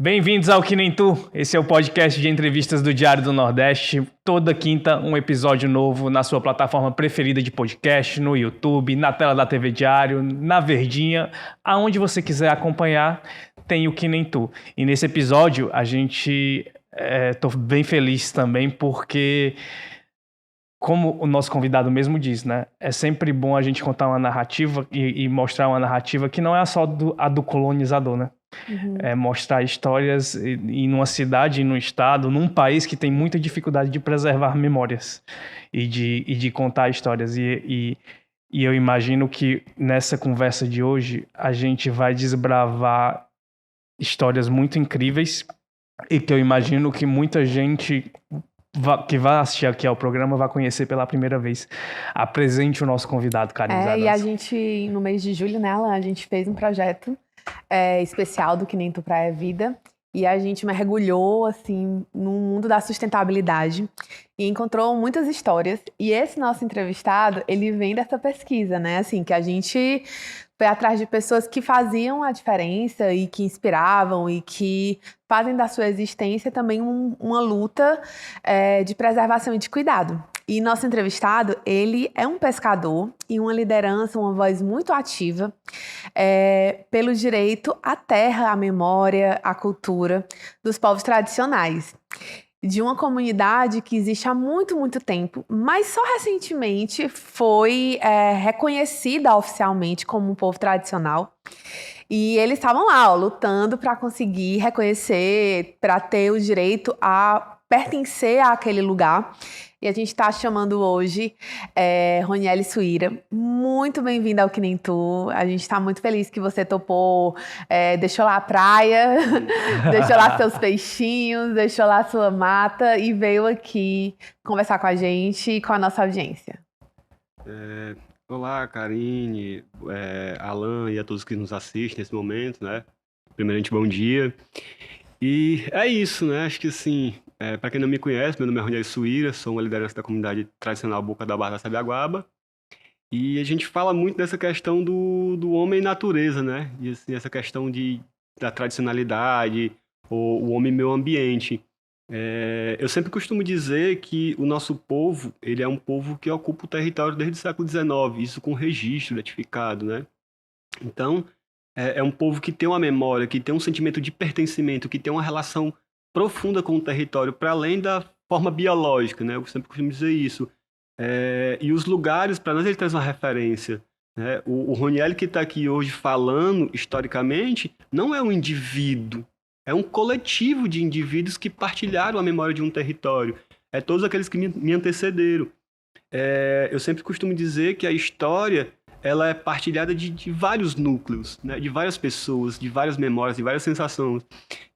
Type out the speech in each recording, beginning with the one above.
Bem-vindos ao Que Nem Tu. Esse é o podcast de entrevistas do Diário do Nordeste. Toda quinta, um episódio novo na sua plataforma preferida de podcast, no YouTube, na tela da TV Diário, na Verdinha, aonde você quiser acompanhar, tem o Que Nem Tu. E nesse episódio, tô bem feliz também porque, como o nosso convidado mesmo diz, né? É sempre bom a gente contar uma narrativa e mostrar uma narrativa que não é só a do colonizador, né? É mostrar histórias em uma cidade, em um estado, num país que tem muita dificuldade de preservar memórias e de contar histórias. E eu imagino que nessa conversa de hoje a gente vai desbravar histórias muito incríveis e que eu imagino que muita gente que vai assistir aqui ao programa vai conhecer pela primeira vez. Apresente o nosso convidado, Karine Zadança. E a gente, no mês de julho, né, Alan, a gente fez um projeto especial do Que Nem Tu Praia Vida, e a gente mergulhou, assim, no mundo da sustentabilidade e encontrou muitas histórias. E esse nosso entrevistado, ele vem dessa pesquisa, né, assim, que a gente foi atrás de pessoas que faziam a diferença e que inspiravam e que fazem da sua existência também uma luta de preservação e de cuidado. E nosso entrevistado, ele é um pescador e uma liderança, uma voz muito ativa pelo direito à terra, à memória, à cultura dos povos tradicionais. De uma comunidade que existe há muito, muito tempo, mas só recentemente foi reconhecida oficialmente como um povo tradicional. E eles estavam lá, lutando para conseguir reconhecer, para ter o direito a pertencer àquele lugar. E a gente está chamando hoje Ronieli Suíra. Muito bem-vinda ao Que Nem Tu. A gente está muito feliz que você topou, deixou lá a praia, deixou lá seus peixinhos, deixou lá sua mata e veio aqui conversar com a gente e com a nossa audiência. Olá, Karine, Alan e a todos que nos assistem nesse momento, né? Primeiramente, bom dia. E é isso, né? Acho que assim, para quem não me conhece, meu nome é Ronieli Suíra, sou uma liderança da comunidade tradicional Boca da Barra da Sabiaguaba. E a gente fala muito dessa questão do homem e natureza, né? E assim, essa questão da tradicionalidade, ou o homem e meio ambiente. Eu sempre costumo dizer que o nosso povo, ele é um povo que ocupa o território desde o século XIX, isso com registro retificado, né? Então, é um povo que tem uma memória, que tem um sentimento de pertencimento, que tem uma relação profunda com o território, para além da forma biológica, né? Eu sempre costumo dizer isso. E os lugares, para nós, ele traz uma referência, né? O Ronieli que está aqui hoje falando, historicamente, não é um indivíduo, é um coletivo de indivíduos que partilharam a memória de um território. É todos aqueles que me antecederam. Eu sempre costumo dizer que a história ela é partilhada de vários núcleos, né? De várias pessoas, de várias memórias, de várias sensações.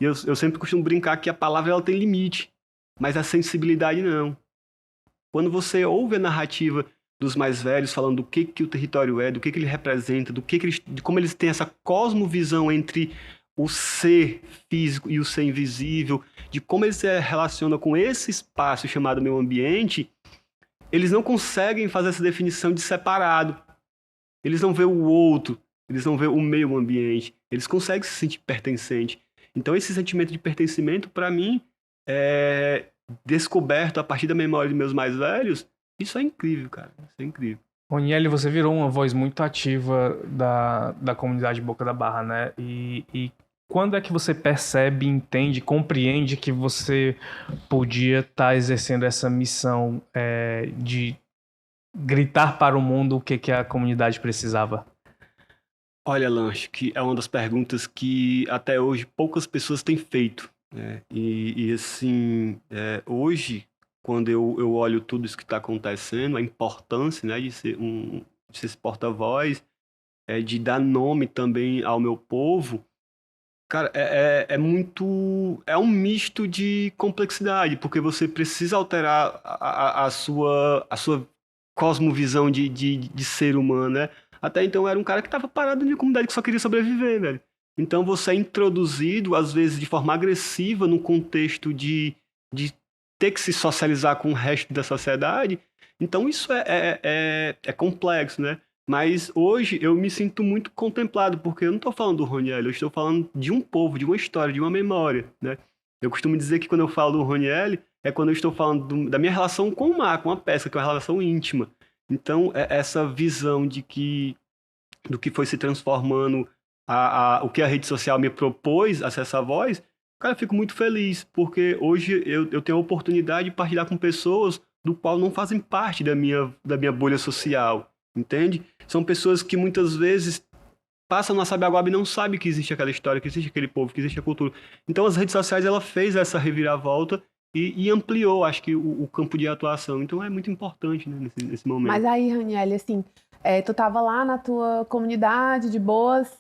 E eu sempre costumo brincar que a palavra ela tem limite, mas a sensibilidade não. Quando você ouve a narrativa dos mais velhos falando do que o território é, do que ele representa, de como eles têm essa cosmovisão entre o ser físico e o ser invisível, de como eles se relacionam com esse espaço chamado meio ambiente, eles não conseguem fazer essa definição de separado. Eles não veem o outro, eles não veem o meio ambiente, eles conseguem se sentir pertencente. Então esse sentimento de pertencimento, para mim, é descoberto a partir da memória de meus mais velhos. Isso é incrível, cara, isso é incrível. Ronieli, você virou uma voz muito ativa da comunidade Boca da Barra, né? E quando é que você percebe, entende, compreende que você podia estar exercendo essa missão de gritar para o mundo o que a comunidade precisava? Olha, Alan, acho que é uma das perguntas que até hoje poucas pessoas têm feito, né? E assim, hoje, quando eu olho tudo isso que está acontecendo, a importância, né, de ser esse porta-voz, de dar nome também ao meu povo, cara, é um misto de complexidade, porque você precisa alterar a sua cosmovisão de ser humano, né? Até então eu era um cara que estava parado na comunidade que só queria sobreviver, velho. Então você é introduzido, às vezes de forma agressiva, num contexto de ter que se socializar com o resto da sociedade. Então isso é complexo, né? Mas hoje eu me sinto muito contemplado, porque eu não estou falando do Roniel, eu estou falando de um povo, de uma história, de uma memória, né? Eu costumo dizer que quando eu falo do Roniel, é quando eu estou falando da minha relação com o mar, com a pesca, que é uma relação íntima. Então, essa visão do que foi se transformando, o que a rede social me propôs, acessar a voz, cara, eu fico muito feliz, porque hoje eu tenho a oportunidade de partilhar com pessoas do qual não fazem parte da minha bolha social, entende? São pessoas que muitas vezes passam na Sabiaguaba e não sabem que existe aquela história, que existe aquele povo, que existe a cultura. Então as redes sociais, ela fez essa reviravolta e ampliou, acho que, o campo de atuação. Então é muito importante, né, nesse momento. Mas aí, Raniel, assim, tu tava lá na tua comunidade de boas,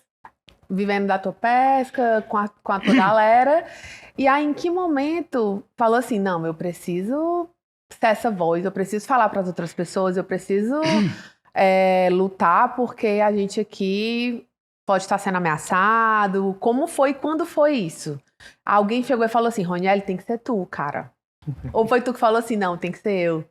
vivendo da tua pesca, com a tua galera, e aí em que momento falou assim, não, eu preciso ser essa voz, eu preciso falar para as outras pessoas, eu preciso lutar porque a gente aqui pode estar sendo ameaçado. Como foi, quando foi isso? Alguém chegou e falou assim, Roniel, tem que ser tu, cara. Ou foi tu que falou assim, não, tem que ser eu?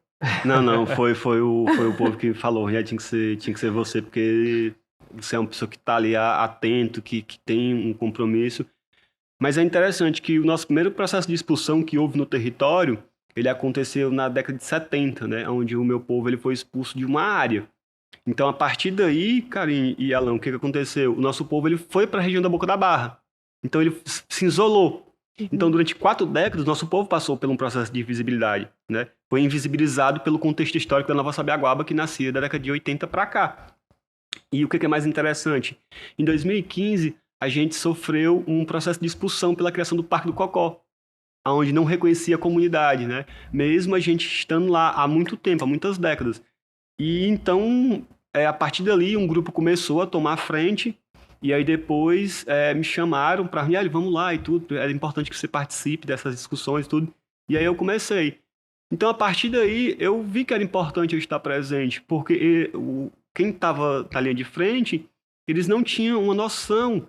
Não, foi o povo que falou, Roniel, tinha que ser você, porque você é uma pessoa que está ali atento, que tem um compromisso. Mas é interessante que o nosso primeiro processo de expulsão que houve no território, ele aconteceu na década de 70, né? Onde o meu povo ele foi expulso de uma área. Então, a partir daí, Karim e Alan, o que aconteceu? O nosso povo ele foi para a região da Boca da Barra. Então, ele se isolou. Então, durante 4 décadas, nosso povo passou por um processo de invisibilidade, né? Foi invisibilizado pelo contexto histórico da Nova Sabiaguaba, que nascia da década de 80 para cá. E o que é mais interessante? Em 2015, a gente sofreu um processo de expulsão pela criação do Parque do Cocó, onde não reconhecia a comunidade, né? Mesmo a gente estando lá há muito tempo, há muitas décadas. E então, a partir dali, um grupo começou a tomar a frente, e aí depois me chamaram para, vamos lá e tudo, é importante que você participe dessas discussões e tudo. E aí eu comecei. Então, a partir daí, eu vi que era importante eu estar presente, porque quem estava na linha de frente, eles não tinham uma noção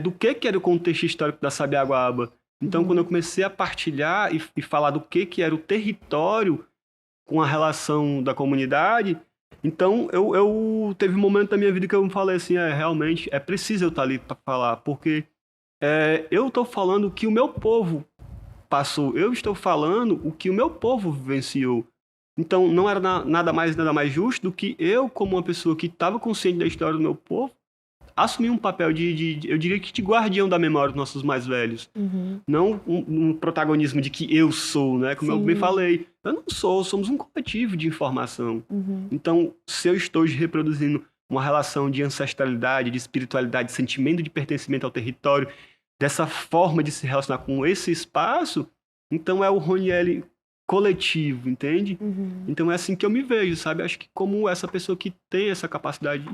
do que era o contexto histórico da Sabiaguaba. Então, quando eu comecei a partilhar e falar do que era o território com a relação da comunidade, então eu teve um momento da minha vida que eu me falei assim, realmente é preciso eu estar ali para falar, porque eu estou falando o que o meu povo passou, eu estou falando o que o meu povo vivenciou. Então não era nada mais justo do que eu, como uma pessoa que estava consciente da história do meu povo, assumir um papel eu diria que de guardião da memória dos nossos mais velhos. Não um protagonismo de que eu sou, né? Como eu bem falei. Eu não sou, somos um coletivo de informação. Então, se eu estou reproduzindo uma relação de ancestralidade, de espiritualidade, de sentimento de pertencimento ao território, dessa forma de se relacionar com esse espaço, então é o Roniel coletivo, entende? Então é assim que eu me vejo, sabe? Acho que como essa pessoa que tem essa capacidade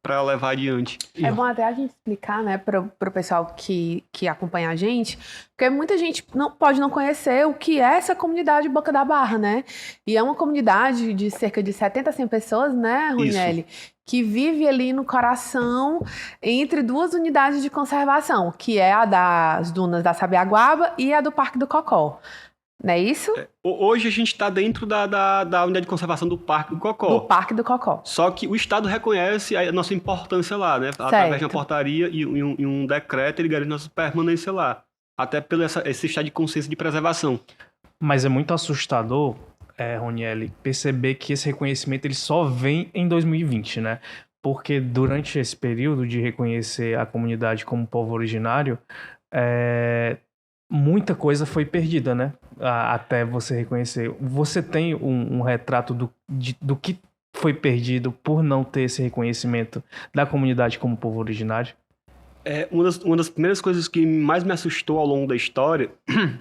para levar adiante. É bom até a gente explicar, né, pro pessoal que acompanha a gente, porque muita gente pode não conhecer o que é essa comunidade Boca da Barra, né? E é uma comunidade de cerca de 70 a 100 pessoas, né, Roniel? Que vive ali no coração entre 2 unidades de conservação, que é a das dunas da Sabiaguaba e a do Parque do Cocó. Não é isso? Hoje a gente está dentro da unidade de conservação do Parque do Cocó. Do Parque do Cocó. Só que o Estado reconhece a nossa importância lá, né? Através de uma portaria e um decreto, ele garante nossa permanência lá. Até pelo esse estado de consciência de preservação. Mas é muito assustador, Roniel, perceber que esse reconhecimento ele só vem em 2020, né? Porque durante esse período de reconhecer a comunidade como povo originário, muita coisa foi perdida, né? Até você reconhecer. Você tem um retrato do que foi perdido por não ter esse reconhecimento da comunidade como povo originário? Uma das primeiras coisas que mais me assustou ao longo da história,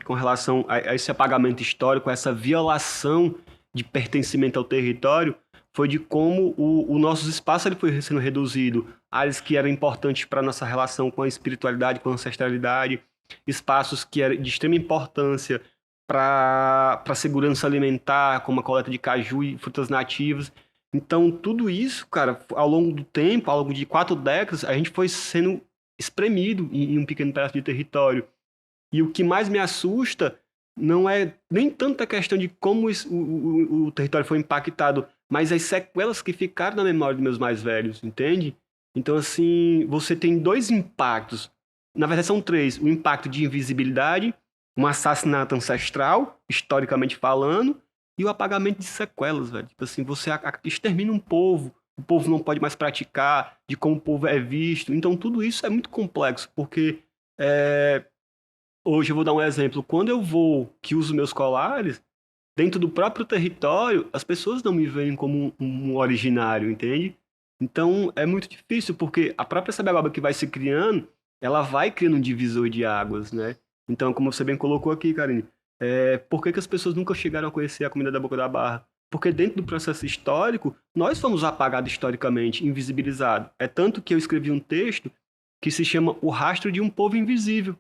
com relação a esse apagamento histórico, a essa violação de pertencimento ao território, foi de como o nosso espaço ele foi sendo reduzido. Áreas que eram importantes para a nossa relação com a espiritualidade, com a ancestralidade, espaços que eram de extrema importância para a segurança alimentar, como a coleta de caju e frutas nativas. Então, tudo isso, cara, ao longo do tempo, ao longo de 4 décadas, a gente foi sendo espremido em um pequeno pedaço de território. E o que mais me assusta não é nem tanto a questão de como o território foi impactado mas as sequelas que ficaram na memória dos meus mais velhos, entende? Então, assim, você tem 2 impactos. Na verdade, são 3. O impacto de invisibilidade, um assassinato ancestral, historicamente falando, e o apagamento de sequelas, velho. Tipo assim, você extermina um povo, o povo não pode mais praticar, de como o povo é visto. Então, tudo isso é muito complexo, porque hoje eu vou dar um exemplo. Quando eu que uso meus colares, dentro do próprio território, as pessoas não me veem como um originário, entende? Então, é muito difícil, porque a própria Sabiaguaba que vai se criando, ela vai criando um divisor de águas, né? Então, como você bem colocou aqui, Karine, por que as pessoas nunca chegaram a conhecer a comunidade da Boca da Barra? Porque dentro do processo histórico, nós fomos apagados historicamente, invisibilizados. É tanto que eu escrevi um texto que se chama O Rastro de um Povo Invisível.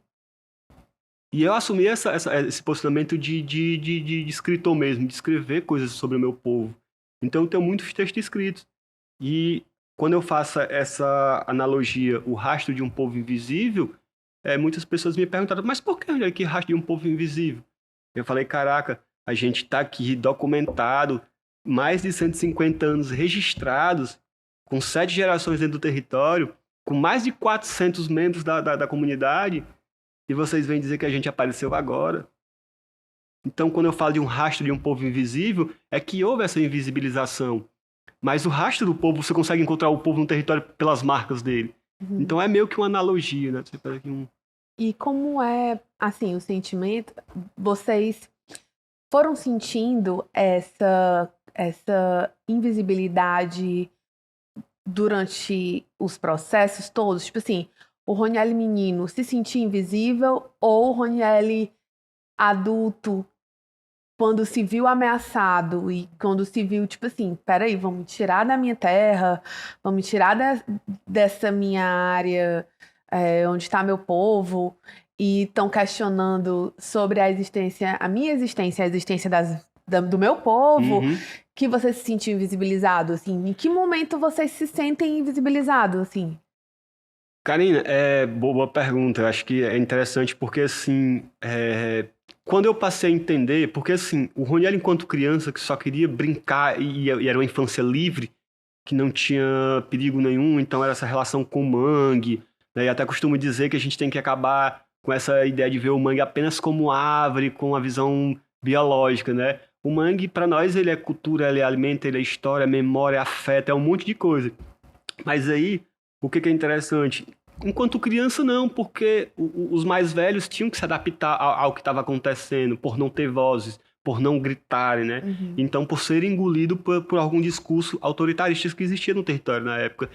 E eu assumi esse posicionamento de escritor mesmo, de escrever coisas sobre o meu povo. Então, eu tenho muitos textos escritos. E quando eu faço essa analogia, o rastro de um povo invisível, muitas pessoas me perguntaram, mas por que rastro de um povo invisível? Eu falei, caraca, a gente está aqui documentado, mais de 150 anos registrados, com 7 gerações dentro do território, com mais de 400 membros da comunidade, e vocês vêm dizer que a gente apareceu agora. Então, quando eu falo de um rastro de um povo invisível, é que houve essa invisibilização. Mas o rastro do povo, você consegue encontrar o povo no território pelas marcas dele. Uhum. Então, é meio que uma analogia, né? Você faz aqui E como é, assim, o sentimento? Vocês foram sentindo essa invisibilidade durante os processos todos? Tipo assim, o Ronieli menino se sentia invisível ou o Ronieli adulto, quando se viu ameaçado e quando se viu, tipo assim, peraí, vão me tirar da minha terra, vão me tirar dessa minha área, onde está meu povo, e estão questionando sobre a minha existência, a existência do meu povo, que você se sentiu invisibilizado, assim? Em que momento vocês se sentem invisibilizados, assim? Karina, boa pergunta. Eu acho que é interessante porque, assim, quando eu passei a entender, porque, assim, o Ronieli, enquanto criança, que só queria brincar e era uma infância livre, que não tinha perigo nenhum, então era essa relação com o mangue, né? E até costumo dizer que a gente tem que acabar com essa ideia de ver o mangue apenas como árvore, com a visão biológica, né? O mangue, para nós, ele é cultura, ele é alimento, ele é história, é memória, é afeto, é um monte de coisa. Mas aí, o que é interessante? Enquanto criança, não, porque os mais velhos tinham que se adaptar ao que estava acontecendo, por não ter vozes, por não gritarem, né? Então, por ser engolido por algum discurso autoritarista que existia no território na época.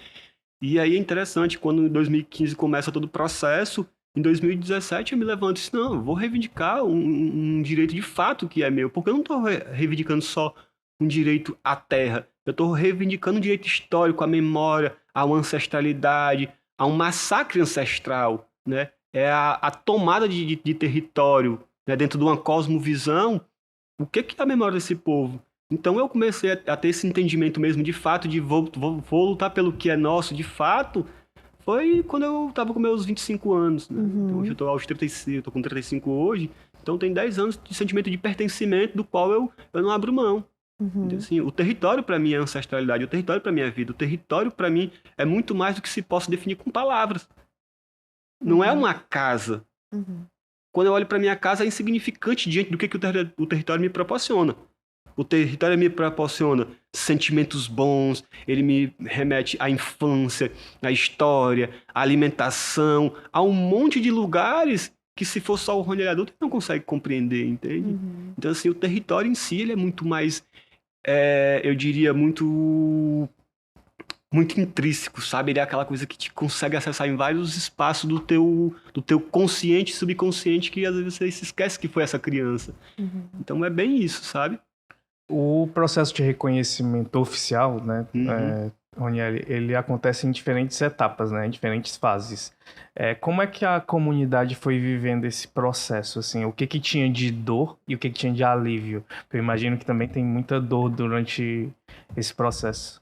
E aí é interessante, quando em 2015 começa todo o processo, em 2017 eu me levanto e disse, não, eu vou reivindicar um direito de fato que é meu, porque eu não estou reivindicando só um direito à terra, eu estou reivindicando um direito histórico, à memória, a uma ancestralidade, a um massacre ancestral, né? É a tomada de território, né? Dentro de uma cosmovisão. O que é a memória desse povo? Então eu comecei a ter esse entendimento mesmo, de fato, de vou lutar pelo que é nosso, de fato, foi quando eu estava com meus 25 anos, né? Então hoje eu estou aos 35, eu tô com 35 hoje, então tem 10 anos de sentimento de pertencimento do qual eu não abro mão. Então, assim, o território para mim é ancestralidade, o território para mim é vida, o território para mim é muito mais do que se possa definir com palavras. Não é uma casa. Quando eu olho para minha casa é insignificante diante do que o território me proporciona. O território me proporciona sentimentos bons, ele me remete à infância, à história, à alimentação, a um monte de lugares que se for só o Ronieli adulto ele não consegue compreender, entende? Então, assim, o território em si ele é muito mais, eu diria, muito intrínseco, sabe? Ele é aquela coisa que te consegue acessar em vários espaços do teu consciente e subconsciente que às vezes você se esquece que foi essa criança. Então é bem isso, sabe? O processo de reconhecimento oficial, né, Ronieli, ele acontece em diferentes etapas, né, em diferentes fases. Como é que a comunidade foi vivendo esse processo, assim? O que tinha de dor e o que tinha de alívio? Eu imagino que também tem muita dor durante esse processo.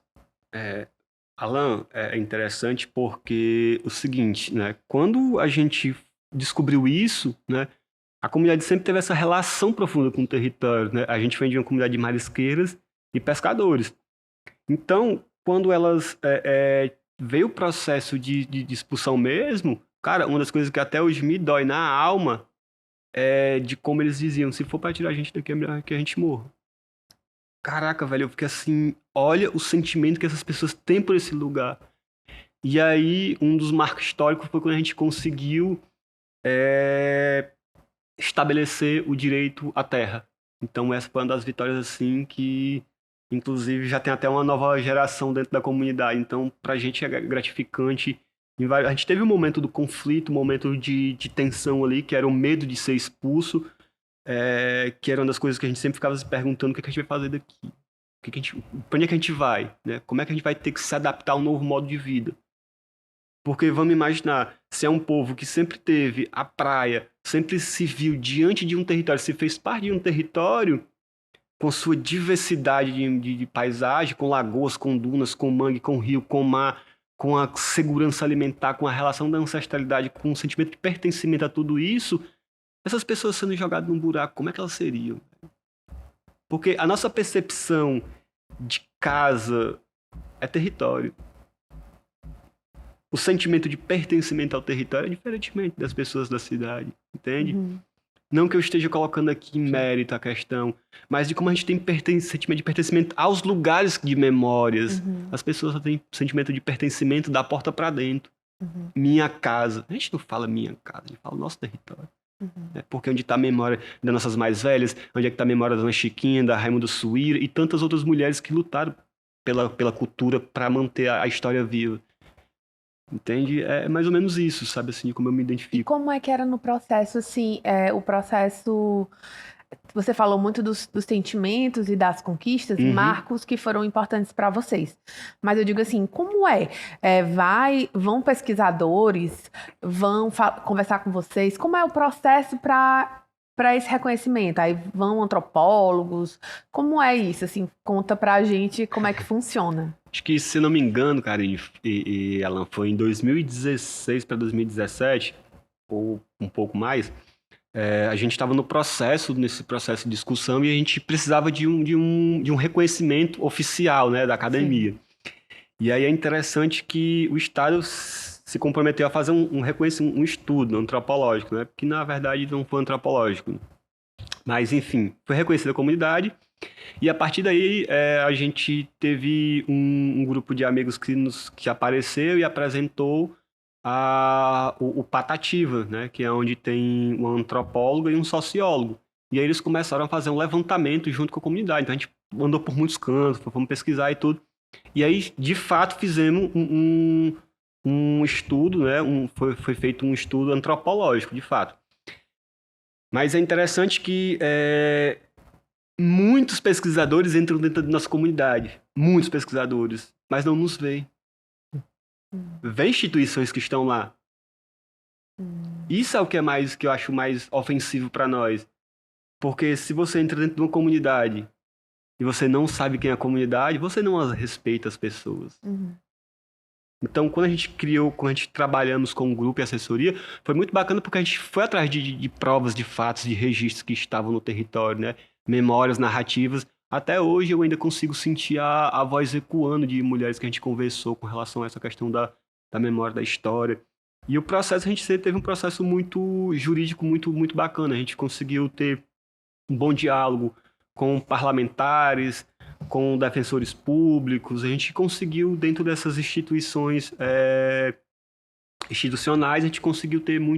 Alan, é interessante porque o seguinte, né, quando a gente descobriu isso, né, a comunidade sempre teve essa relação profunda com o território, né? A gente vem de uma comunidade de marisqueiras e pescadores. Então, quando elas veio o processo de expulsão mesmo, cara, uma das coisas que até hoje me dói na alma é de como eles diziam, se for pra tirar a gente daqui, é melhor que a gente morra. Caraca, velho, eu fiquei assim, olha o sentimento que essas pessoas têm por esse lugar. E aí, um dos marcos históricos foi quando a gente conseguiu estabelecer o direito à terra. Então, essa foi uma das vitórias, assim, que, inclusive, já tem até uma nova geração dentro da comunidade. Então, pra gente é gratificante. A gente teve um momento do conflito, um momento de tensão ali, que era o medo de ser expulso, que era uma das coisas que a gente sempre ficava se perguntando: o que a gente vai fazer daqui? Pra onde é que a gente vai? Né? Como é que a gente vai ter que se adaptar a um novo modo de vida? Porque vamos imaginar, se é um povo que sempre teve a praia, sempre se viu diante de um território, se fez parte de um território com sua diversidade de paisagem, com lagoas, com dunas, com mangue, com rio, com mar, com a segurança alimentar, com a relação da ancestralidade, com o sentimento de pertencimento a tudo isso, essas pessoas sendo jogadas num buraco, como é que elas seriam? Porque a nossa percepção de casa é território. O sentimento de pertencimento ao território é diferentemente das pessoas da cidade, entende? Uhum. Não que eu esteja colocando aqui em mérito a questão, mas de como a gente tem sentimento de pertencimento aos lugares de memórias. Uhum. As pessoas têm sentimento de pertencimento da porta para dentro. Uhum. Minha casa. A gente não fala minha casa, a gente fala nosso território. Uhum. Porque onde está a memória das nossas mais velhas, onde é que está a memória da Dona Chiquinha, da Raimundo Suíra e tantas outras mulheres que lutaram pela cultura para manter a história viva. Entende? É mais ou menos isso, sabe, assim, como eu me E identifico. como é que era no processo, assim, o processo... Você falou muito dos sentimentos e das conquistas, Uhum. marcos que foram importantes para vocês. Mas eu digo assim, como vão pesquisadores, vão conversar com vocês? Como é o processo para esse reconhecimento? Aí vão antropólogos? Como é isso? Assim, conta pra gente como é que funciona. Acho que, se não me engano, Karine e Alan, foi em 2016 para 2017, ou um pouco mais, a gente estava nesse processo de discussão, e a gente precisava de um reconhecimento oficial, né, da academia. Sim. E aí é interessante que o Estado se comprometeu a fazer um estudo antropológico, né, que na verdade não foi antropológico. Mas, enfim, foi reconhecida a comunidade. E a partir daí, a gente teve um grupo de amigos que apareceu e apresentou o Patativa, né? Que é onde tem um antropólogo e um sociólogo. E aí eles começaram a fazer um levantamento junto com a comunidade. Então a gente andou por muitos cantos, fomos pesquisar e tudo. E aí, de fato, fizemos um estudo, né? Foi feito um estudo antropológico, de fato. Mas é interessante que muitos pesquisadores entram dentro da nossa comunidade. Muitos pesquisadores. Mas não nos veem. Vê instituições que estão lá. Isso é o que eu acho mais ofensivo para nós. Porque se você entra dentro de uma comunidade e você não sabe quem é a comunidade, você não respeita as pessoas. Uhum. Então, quando a gente trabalhamos com um grupo e assessoria, foi muito bacana porque a gente foi atrás de provas, de fatos, de registros que estavam no território, né? Memórias, narrativas. Até hoje eu ainda consigo sentir a voz ecoando de mulheres que a gente conversou com relação a essa questão da memória, da história. E o processo, a gente teve um processo muito jurídico, muito, muito bacana. A gente conseguiu ter um bom diálogo com parlamentares, com defensores públicos. A gente conseguiu, dentro dessas instituições institucionais, a gente conseguiu ter um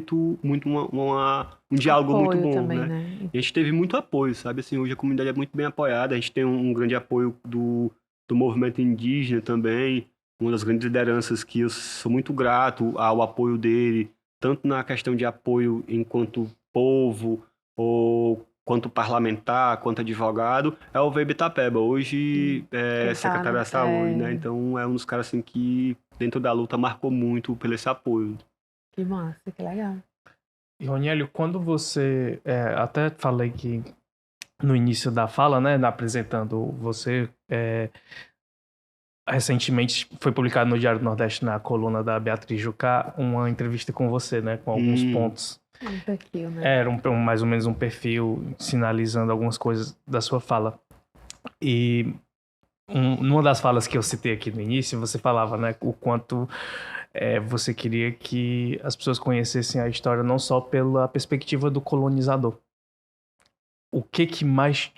diálogo muito bom, também, né? E a gente teve muito apoio, sabe? Assim, hoje a comunidade é muito bem apoiada, a gente tem um grande apoio do movimento indígena também, uma das grandes lideranças que eu sou muito grato ao apoio dele, tanto na questão de apoio enquanto povo, ou quanto parlamentar, quanto advogado, é o Weber Tapeba, hoje é secretário da Saúde, né? Então é um dos caras assim que, dentro da luta, marcou muito pelo esse apoio. Que massa, que legal. E, Ronielio, quando você... até falei que no início da fala, né, apresentando você, recentemente foi publicado no Diário do Nordeste, na coluna da Beatriz Jucá, uma entrevista com você, né, com alguns pontos. Um perfil, né? Era mais ou menos um perfil sinalizando algumas coisas da sua fala. E numa das falas que eu citei aqui no início, você falava, né, o quanto você queria que as pessoas conhecessem a história não só pela perspectiva do colonizador. O que mais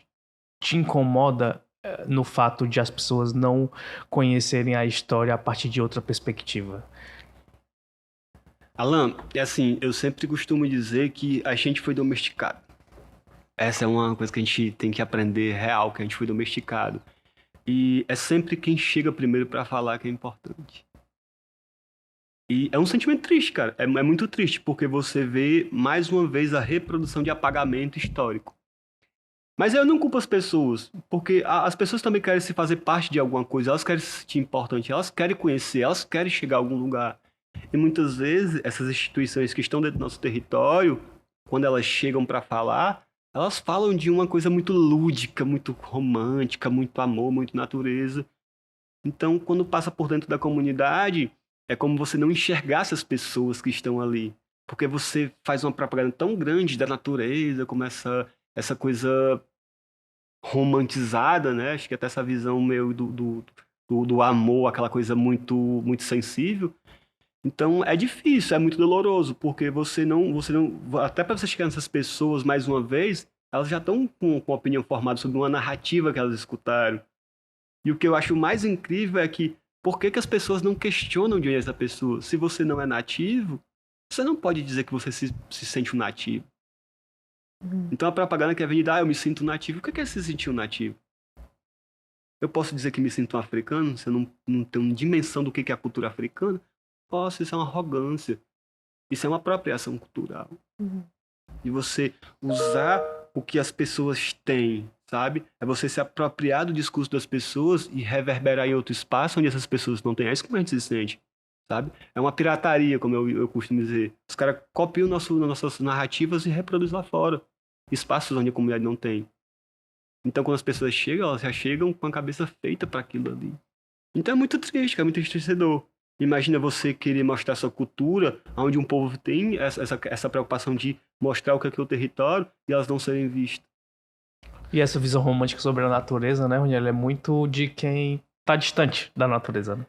te incomoda no fato de as pessoas não conhecerem a história a partir de outra perspectiva? Alan, é assim, eu sempre costumo dizer que a gente foi domesticado. Essa é uma coisa que a gente tem que aprender real, que a gente foi domesticado. E é sempre quem chega primeiro para falar que é importante. E é um sentimento triste, cara. É muito triste, porque você vê, mais uma vez, a reprodução de apagamento histórico. Mas eu não culpo as pessoas, porque as pessoas também querem se fazer parte de alguma coisa, elas querem se sentir importante, elas querem conhecer, elas querem chegar a algum lugar. E muitas vezes, essas instituições que estão dentro do nosso território, quando elas chegam para falar, elas falam de uma coisa muito lúdica, muito romântica, muito amor, muito natureza. Então, quando passa por dentro da comunidade, é como você não enxergasse as pessoas que estão ali. Porque você faz uma propaganda tão grande da natureza, como essa coisa romantizada, né? Acho que até essa visão meio do amor, aquela coisa muito, muito sensível. Então é difícil, é muito doloroso, porque você não, até para você chegar nessas pessoas mais uma vez, elas já estão com a opinião formada sobre uma narrativa que elas escutaram. E o que eu acho mais incrível é que por que as pessoas não questionam de onde é essa pessoa? Se você não é nativo, você não pode dizer que você se sente um nativo. Então a propaganda que é vendida, eu me sinto nativo. O que é se sentir um nativo? Eu posso dizer que me sinto um africano, se eu não tenho dimensão do que é a cultura africana? Posso, isso é uma arrogância. Isso é uma apropriação cultural. E você usar o que as pessoas têm, sabe? É você se apropriar do discurso das pessoas e reverberar em outro espaço onde essas pessoas não têm. É isso que a gente se sente, sabe? É uma pirataria, como eu costumo dizer. Os caras copiam nossas narrativas e reproduzem lá fora. Espaços onde a comunidade não tem. Então, quando as pessoas chegam, elas já chegam com a cabeça feita para aquilo ali. Então é muito triste, é muito entristecedor. Imagina você querer mostrar sua cultura, onde um povo tem essa preocupação de mostrar o que é o território e elas não serem vistas. E essa visão romântica sobre a natureza, né, Roniel, é muito de quem tá distante da natureza, né?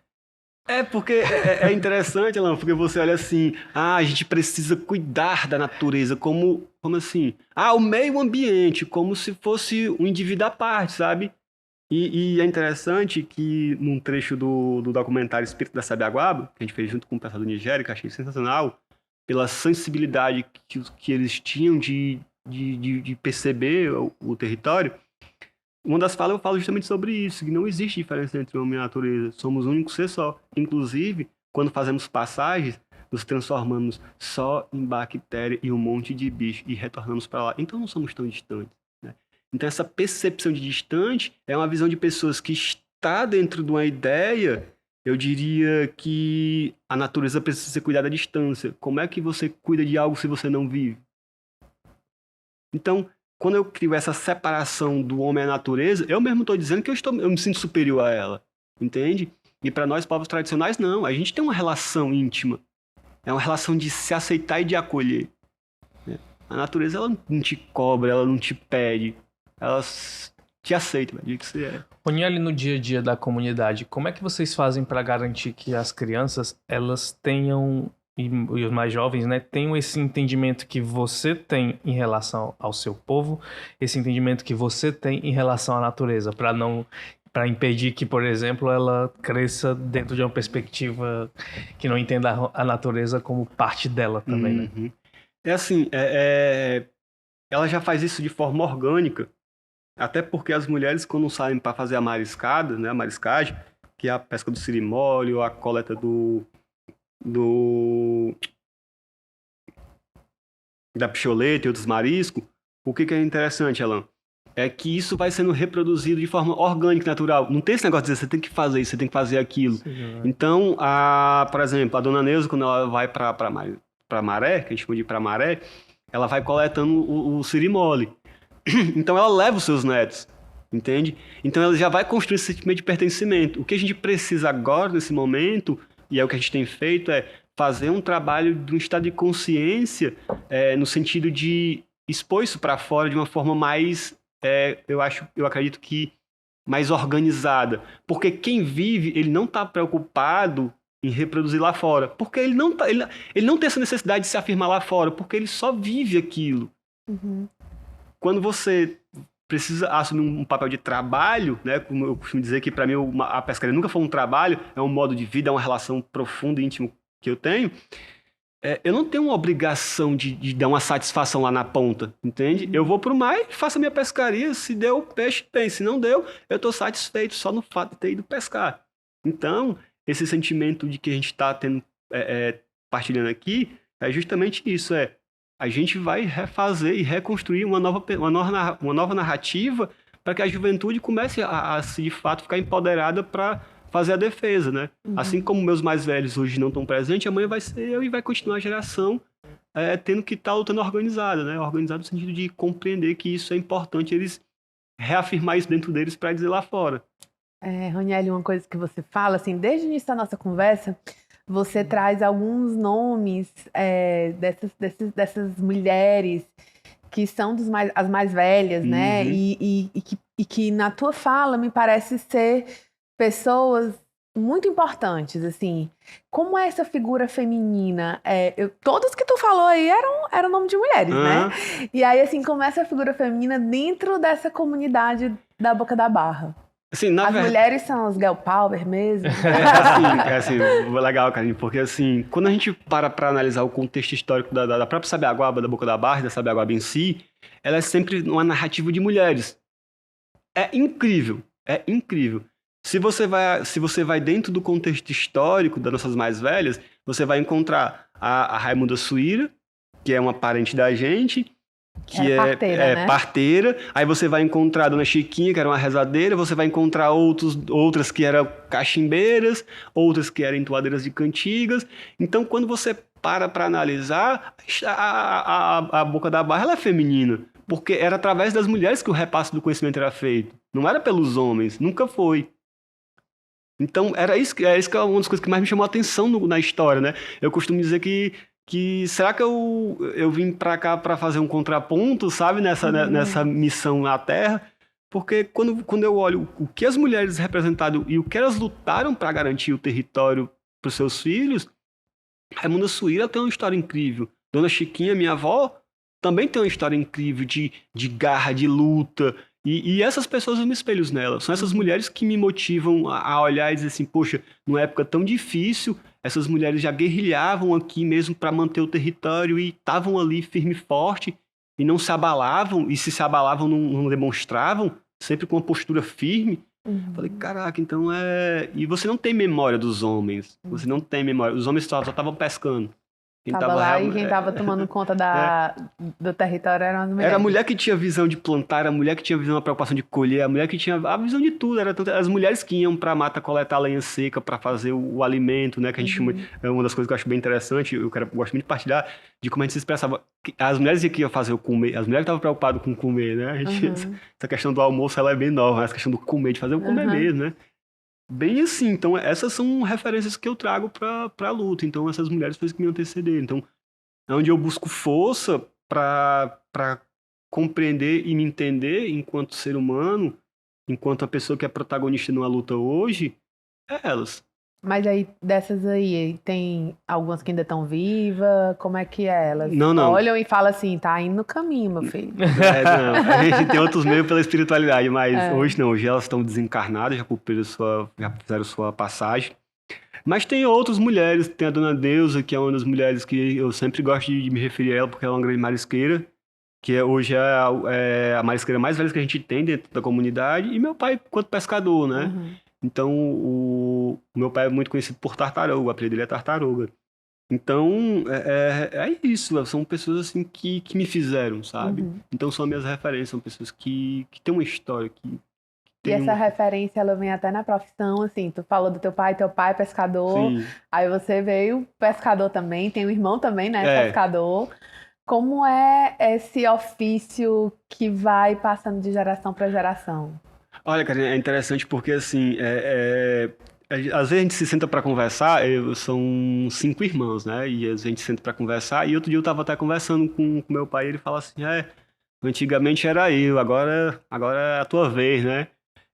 Porque é interessante, Alan, porque você olha assim, a gente precisa cuidar da natureza, como assim? O meio ambiente, como se fosse um indivíduo à parte, sabe? E é interessante que num trecho do documentário Espírito da Sabiaguaba, que a gente fez junto com o pessoal do Nigéria, que eu achei sensacional, pela sensibilidade que eles tinham de perceber o território, uma das falas eu falo justamente sobre isso, que não existe diferença entre o homem e a natureza, somos um único ser só. Inclusive, quando fazemos passagens, nos transformamos só em bactéria e um monte de bicho e retornamos para lá. Então não somos tão distantes. Então, essa percepção de distante é uma visão de pessoas que está dentro de uma ideia, eu diria que a natureza precisa ser cuidada à distância. Como é que você cuida de algo se você não vive? Então, quando eu crio essa separação do homem à natureza, eu mesmo estou dizendo que eu me sinto superior a ela, entende? E para nós, povos tradicionais, não. A gente tem uma relação íntima. É uma relação de se aceitar e de acolher. A natureza, ela não te cobra, ela não te pede. Elas te aceitam, do que você é. Roniel, no dia a dia da comunidade, como é que vocês fazem para garantir que as crianças, elas tenham, e os mais jovens, né, tenham esse entendimento que você tem em relação ao seu povo, esse entendimento que você tem em relação à natureza, para impedir que, por exemplo, ela cresça dentro de uma perspectiva que não entenda a natureza como parte dela também, né? É assim, ela já faz isso de forma orgânica, até porque as mulheres, quando saem para fazer a mariscada, né, a mariscagem, que é a pesca do sirimólio, a coleta da picholeta e outros mariscos, o que é interessante, Alan? É que isso vai sendo reproduzido de forma orgânica, natural. Não tem esse negócio de dizer, você tem que fazer isso, você tem que fazer aquilo. Sim, então, por exemplo, a dona Neuza, quando ela vai para Maré, que a gente chama de Pramaré, ela vai coletando o sirimole. Então ela leva os seus netos, entende? Então ela já vai construir esse sentimento de pertencimento. O que a gente precisa agora, nesse momento, e é o que a gente tem feito, é fazer um trabalho de um estado de consciência, no sentido de expor isso para fora de uma forma mais, eu acredito que mais organizada. Porque quem vive, ele não está preocupado em reproduzir lá fora. Porque ele não tem essa necessidade de se afirmar lá fora, porque ele só vive aquilo. Uhum. Quando você precisa assumir um papel de trabalho, né? Como eu costumo dizer que para mim a pescaria nunca foi um trabalho, é um modo de vida, é uma relação profunda e íntima que eu tenho. Eu não tenho uma obrigação de dar uma satisfação lá na ponta, entende? Eu vou pro mar e faço a minha pescaria, se deu peixe, bem, se não deu, eu estou satisfeito só no fato de ter ido pescar. Então, esse sentimento de que a gente está tendo, partilhando aqui, é justamente isso, a gente vai refazer e reconstruir uma nova narrativa para que a juventude comece a de fato, ficar empoderada para fazer a defesa, né? Uhum. Assim como meus mais velhos hoje não estão presentes, amanhã vai ser eu e vai continuar a geração tendo que estar lutando organizada, né? Organizada no sentido de compreender que isso é importante, eles reafirmar isso dentro deles para dizer lá fora. Raniele, uma coisa que você fala, assim, desde o início da nossa conversa, você traz alguns nomes dessas mulheres que são as mais velhas, né? E que na tua fala me parece ser pessoas muito importantes, assim. Como é essa figura feminina? Todos que tu falou aí eram nome de mulheres, né? E aí, assim, como é essa figura feminina dentro dessa comunidade da Boca da Barra? Assim, mulheres são as girl power mesmo? Legal, Karine, porque assim, quando a gente para analisar o contexto histórico da própria Sabiaguaba, da Boca da Barra, da Sabiaguaba em si, ela é sempre uma narrativa de mulheres. É incrível. Se você vai dentro do contexto histórico das nossas mais velhas, você vai encontrar a Raimunda Suíra, que é uma parente da gente, que é parteira. Aí você vai encontrar a Dona Chiquinha, que era uma rezadeira, você vai encontrar outras que eram cachimbeiras, outras que eram entoadeiras de cantigas. Então, quando você para analisar, a Boca da Barra ela é feminina, porque era através das mulheres que o repasse do conhecimento era feito. Não era pelos homens, nunca foi. Então, era isso que é uma das coisas que mais me chamou a atenção na história, né? Eu costumo dizer que será que eu vim pra cá pra fazer um contraponto, sabe? Nessa missão à Terra? Porque quando eu olho o que as mulheres representaram e o que elas lutaram para garantir o território para os seus filhos, Raimunda Suíra tem uma história incrível. Dona Chiquinha, minha avó, também tem uma história incrível de garra, de luta. E essas pessoas eu me espelho nelas. São essas mulheres que me motivam a olhar e dizer assim, poxa, numa época tão difícil, essas mulheres já guerrilhavam aqui mesmo para manter o território e estavam ali firme e forte e não se abalavam, e se abalavam não demonstravam, sempre com uma postura firme. Falei, caraca, então E você não tem memória dos homens, você não tem memória. Os homens só estavam pescando. Quem estava tomando conta do território eram as mulheres. Era a mulher que tinha visão de plantar, era a mulher que tinha visão da preocupação de colher, a mulher que tinha a visão de tudo. Era as mulheres que iam para a mata coletar a lenha seca para fazer o alimento, né? Que a gente chama, é uma das coisas que eu acho bem interessante, gosto muito de partilhar, de como a gente se expressava. As mulheres que iam fazer o comer, as mulheres que estavam preocupadas com comer, né? Essa questão do almoço, ela é bem nova, né? Essa questão do comer, de fazer o comer mesmo, né? Bem assim, então essas são referências que eu trago para a luta. Então essas mulheres foram as que me antecederam. Então é onde eu busco força para compreender e me entender enquanto ser humano, enquanto a pessoa que é protagonista numa luta hoje, é elas. Mas aí, dessas aí, tem algumas que ainda estão vivas? Como é que é elas? Não. Olham e falam assim, tá indo no caminho, meu filho. Não. A gente tem outros meios pela espiritualidade, mas hoje não. Hoje elas estão desencarnadas, já fizeram sua passagem. Mas tem outras mulheres. Tem a Dona Deusa, que é uma das mulheres que eu sempre gosto de me referir a ela, porque ela é uma grande marisqueira, que hoje é a marisqueira mais velha que a gente tem dentro da comunidade. E meu pai, enquanto pescador, né? Então, o meu pai é muito conhecido por tartaruga, o apelido dele é tartaruga. Então, é isso, são pessoas assim que me fizeram, sabe? Então, são minhas referências, são pessoas que têm uma história, E essa referência, ela vem até na profissão, assim, tu falou do teu pai é pescador, aí você veio pescador também, tem um irmão também, né, pescador. Como é esse ofício que vai passando de geração para geração? Olha, Karine, é interessante porque, assim, às vezes a gente se senta para conversar, são 5 irmãos, né? E às vezes a gente senta para conversar, e outro dia eu estava até conversando com meu pai, e ele fala assim, antigamente era eu, agora é a tua vez, né?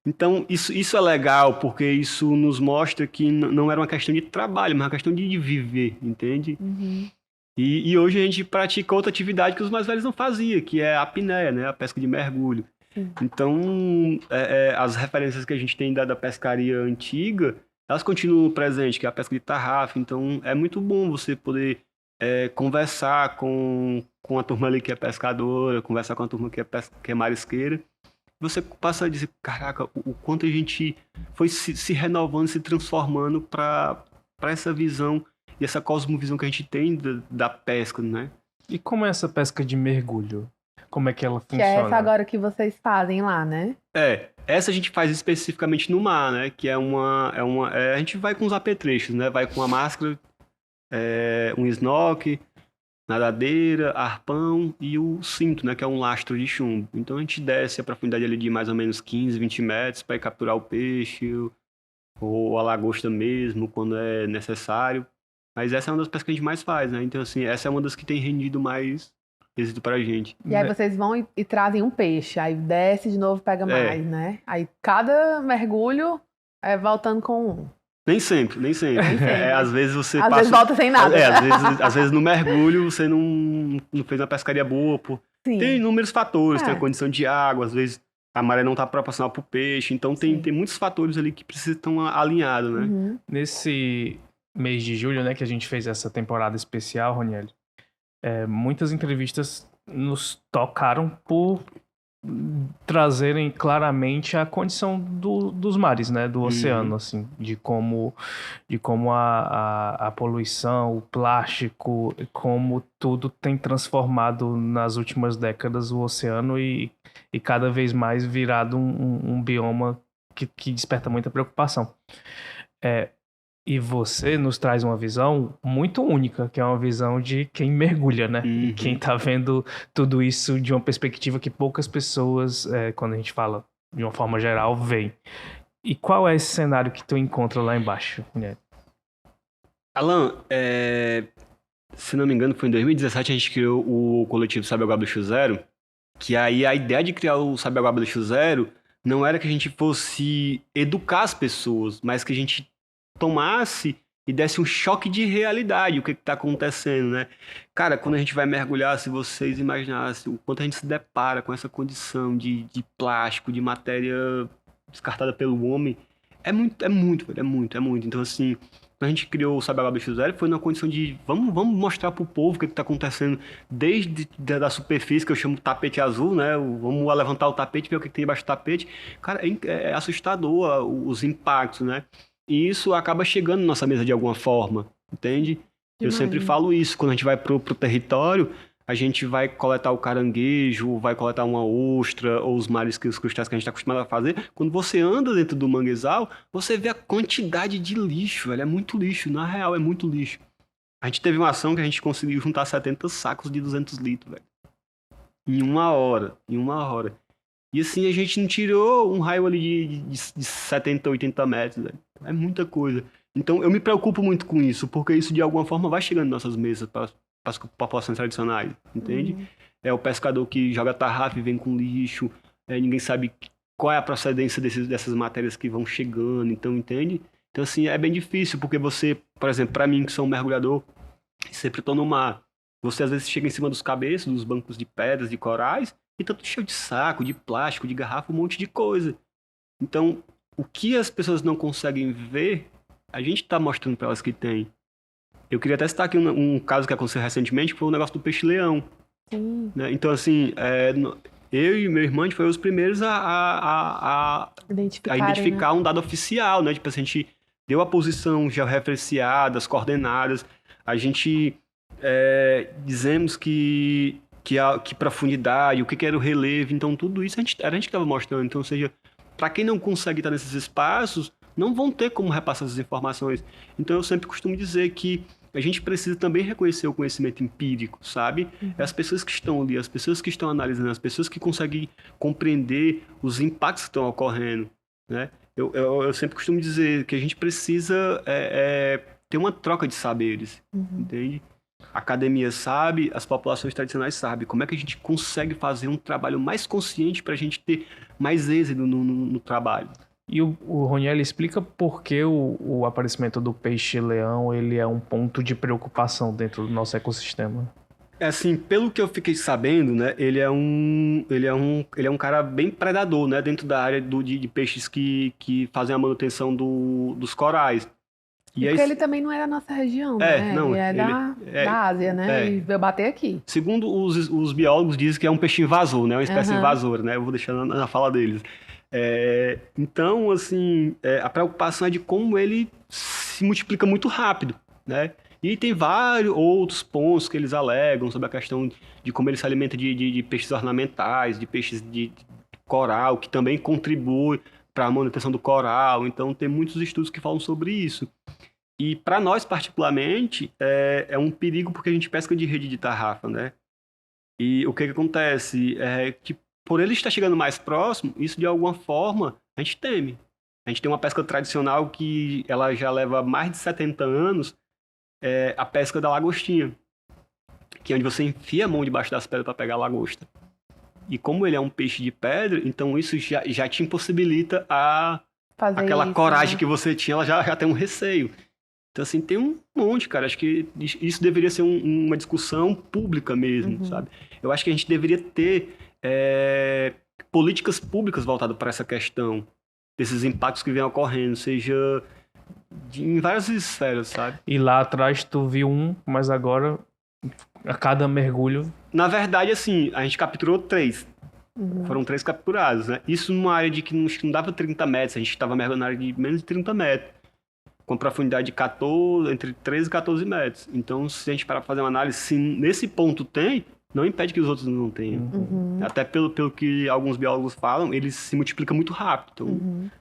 Então, isso é legal, porque isso nos mostra que não era uma questão de trabalho, mas uma questão de viver, entende? Uhum. E hoje a gente pratica outra atividade que os mais velhos não faziam, que é a apneia, né? A pesca de mergulho. Sim. Então, as referências que a gente tem da pescaria antiga, elas continuam presentes, que é a pesca de tarrafa. Então, é muito bom você poder conversar com a turma ali que é pescadora, conversar com a turma que é marisqueira. Você passa a dizer, caraca, o quanto a gente foi se renovando, se transformando para essa visão e essa cosmovisão que a gente tem da pesca, né? E como é essa pesca de mergulho? Como é que ela Que é funciona? essa agora que vocês fazem lá, né? Essa a gente faz especificamente no mar, né? Que a gente vai com os apetrechos, né? Vai com a máscara, um snorkel, nadadeira, arpão e o cinto, né? Que é um lastro de chumbo. Então a gente desce a profundidade ali de mais ou menos 15, 20 metros para ir capturar o peixe ou a lagosta mesmo, quando é necessário. Mas essa é uma das pescas que a gente mais faz, né? Então, assim, essa é uma das que tem rendido mais êxito pra gente. E aí vocês vão e trazem um peixe, aí desce de novo, pega mais, né? Aí cada mergulho é voltando com um. Nem sempre. Às vezes você Às vezes volta sem nada. Às vezes no mergulho você não fez uma pescaria boa. Sim. Tem inúmeros fatores, tem a condição de água, às vezes a maré não está proporcional para o peixe. Então tem muitos fatores ali que precisam estar alinhados, né? Uhum. Nesse mês de julho, né, que a gente fez essa temporada especial, Roniel, muitas entrevistas nos tocaram por trazerem claramente a condição dos mares, né, do oceano, assim, de como a poluição, o plástico, como tudo tem transformado nas últimas décadas o oceano e cada vez mais virado um bioma que desperta muita preocupação. E você nos traz uma visão muito única, que é uma visão de quem mergulha, né? E quem tá vendo tudo isso de uma perspectiva que poucas pessoas, quando a gente fala de uma forma geral, veem. E qual é esse cenário que tu encontra lá embaixo, né? Alan, se não me engano, foi em 2017 a gente criou o coletivo Sabe Agua Bicho Zero, que aí a ideia de criar o Sabe Agua Bicho Zero não era que a gente fosse educar as pessoas, mas que a gente tomasse e desse um choque de realidade, o que está acontecendo, né? Cara, quando a gente vai mergulhar, se vocês imaginassem o quanto a gente se depara com essa condição de plástico, de matéria descartada pelo homem, é muito. Então, assim, quando a gente criou o Sabe Agua Bicho Zero, foi numa condição de vamos mostrar pro povo o que está acontecendo desde da superfície, que eu chamo tapete azul, né? Vamos levantar o tapete, ver o que tem embaixo do tapete. Cara, é assustador os impactos, né? E isso acaba chegando na nossa mesa de alguma forma, entende? Eu sempre falo isso, quando a gente vai pro território, a gente vai coletar o caranguejo, vai coletar uma ostra, ou os mariscos, os crustáceos que a gente está acostumado a fazer. Quando você anda dentro do manguezal, você vê a quantidade de lixo, velho, é muito lixo, na real é muito lixo. A gente teve uma ação que a gente conseguiu juntar 70 sacos de 200 litros, velho. Em uma hora. E assim, a gente não tirou um raio ali de 70, 80 metros, velho. É muita coisa. Então, eu me preocupo muito com isso, porque isso, de alguma forma, vai chegando nas nossas mesas para as populações tradicionais, entende? É o pescador que joga tarrafa e vem com lixo, ninguém sabe qual é a procedência dessas matérias que vão chegando, então, entende? Então, assim, é bem difícil, porque você, por exemplo, para mim, que sou um mergulhador, sempre estou no mar, você às vezes chega em cima dos cabeços, dos bancos de pedras, de corais, e tá tudo cheio de saco, de plástico, de garrafa, um monte de coisa. Então, o que as pessoas não conseguem ver, a gente está mostrando para elas que tem. Eu queria até citar aqui um caso que aconteceu recentemente, que foi o negócio do peixe-leão. Sim. Né? Então, assim, eu e meu irmão, a gente foi os primeiros a identificar, né, um dado oficial, né? Tipo, a gente deu a posição georreferenciada, as coordenadas, a gente dizemos que profundidade, o que era o relevo, então tudo isso era a gente que estava mostrando. Então, ou seja, para quem não consegue estar nesses espaços, não vão ter como repassar essas informações. Então, eu sempre costumo dizer que a gente precisa também reconhecer o conhecimento empírico, sabe? As pessoas que estão ali, as pessoas que estão analisando, as pessoas que conseguem compreender os impactos que estão ocorrendo, né? Eu sempre costumo dizer que a gente precisa ter uma troca de saberes, entende? A academia sabe, as populações tradicionais sabem. Como é que a gente consegue fazer um trabalho mais consciente para a gente ter mais êxito no trabalho? E o Roniel explica por que o aparecimento do peixe-leão ele é um ponto de preocupação dentro do nosso ecossistema. É assim, pelo que eu fiquei sabendo, né, ele é um cara bem predador, né, dentro da área de peixes que fazem a manutenção dos corais. E porque ele também não é da nossa região, né? Não, ele é da Ásia, né? E veio bater aqui. Segundo os biólogos, dizem que é um peixe invasor, né? Uma espécie invasora, né? Eu vou deixar na fala deles. Então, assim, a preocupação é de como ele se multiplica muito rápido, né? E tem vários outros pontos que eles alegam sobre a questão de como ele se alimenta de peixes ornamentais, de peixes de coral, que também contribui para a manutenção do coral. Então, tem muitos estudos que falam sobre isso. E para nós, particularmente, é um perigo porque a gente pesca de rede de tarrafa, né? E o que acontece é que, por ele estar chegando mais próximo, isso de alguma forma a gente teme. A gente tem uma pesca tradicional que ela já leva mais de 70 anos, a pesca da lagostinha, que é onde você enfia a mão debaixo das pedras para pegar a lagosta. E como ele é um peixe de pedra, então isso já te impossibilita aquela isso, coragem, né? Que você tinha, ela já tem um receio. Então, assim, tem um monte, cara. Acho que isso deveria ser uma discussão pública mesmo, sabe? Eu acho que a gente deveria ter políticas públicas voltadas para essa questão, desses impactos que vêm ocorrendo, seja em várias esferas, sabe? E lá atrás tu viu mas agora, a cada mergulho... Na verdade, assim, a gente capturou 3. Foram 3 capturados, né? Isso numa área de que não dava 30 metros, a gente estava mergulhando na área de menos de 30 metros. Com profundidade de entre 13 e 14 metros. Então, se a gente parar para fazer uma análise, se nesse ponto tem, não impede que os outros não tenham. Até pelo que alguns biólogos falam, ele se multiplica muito rápido. Então...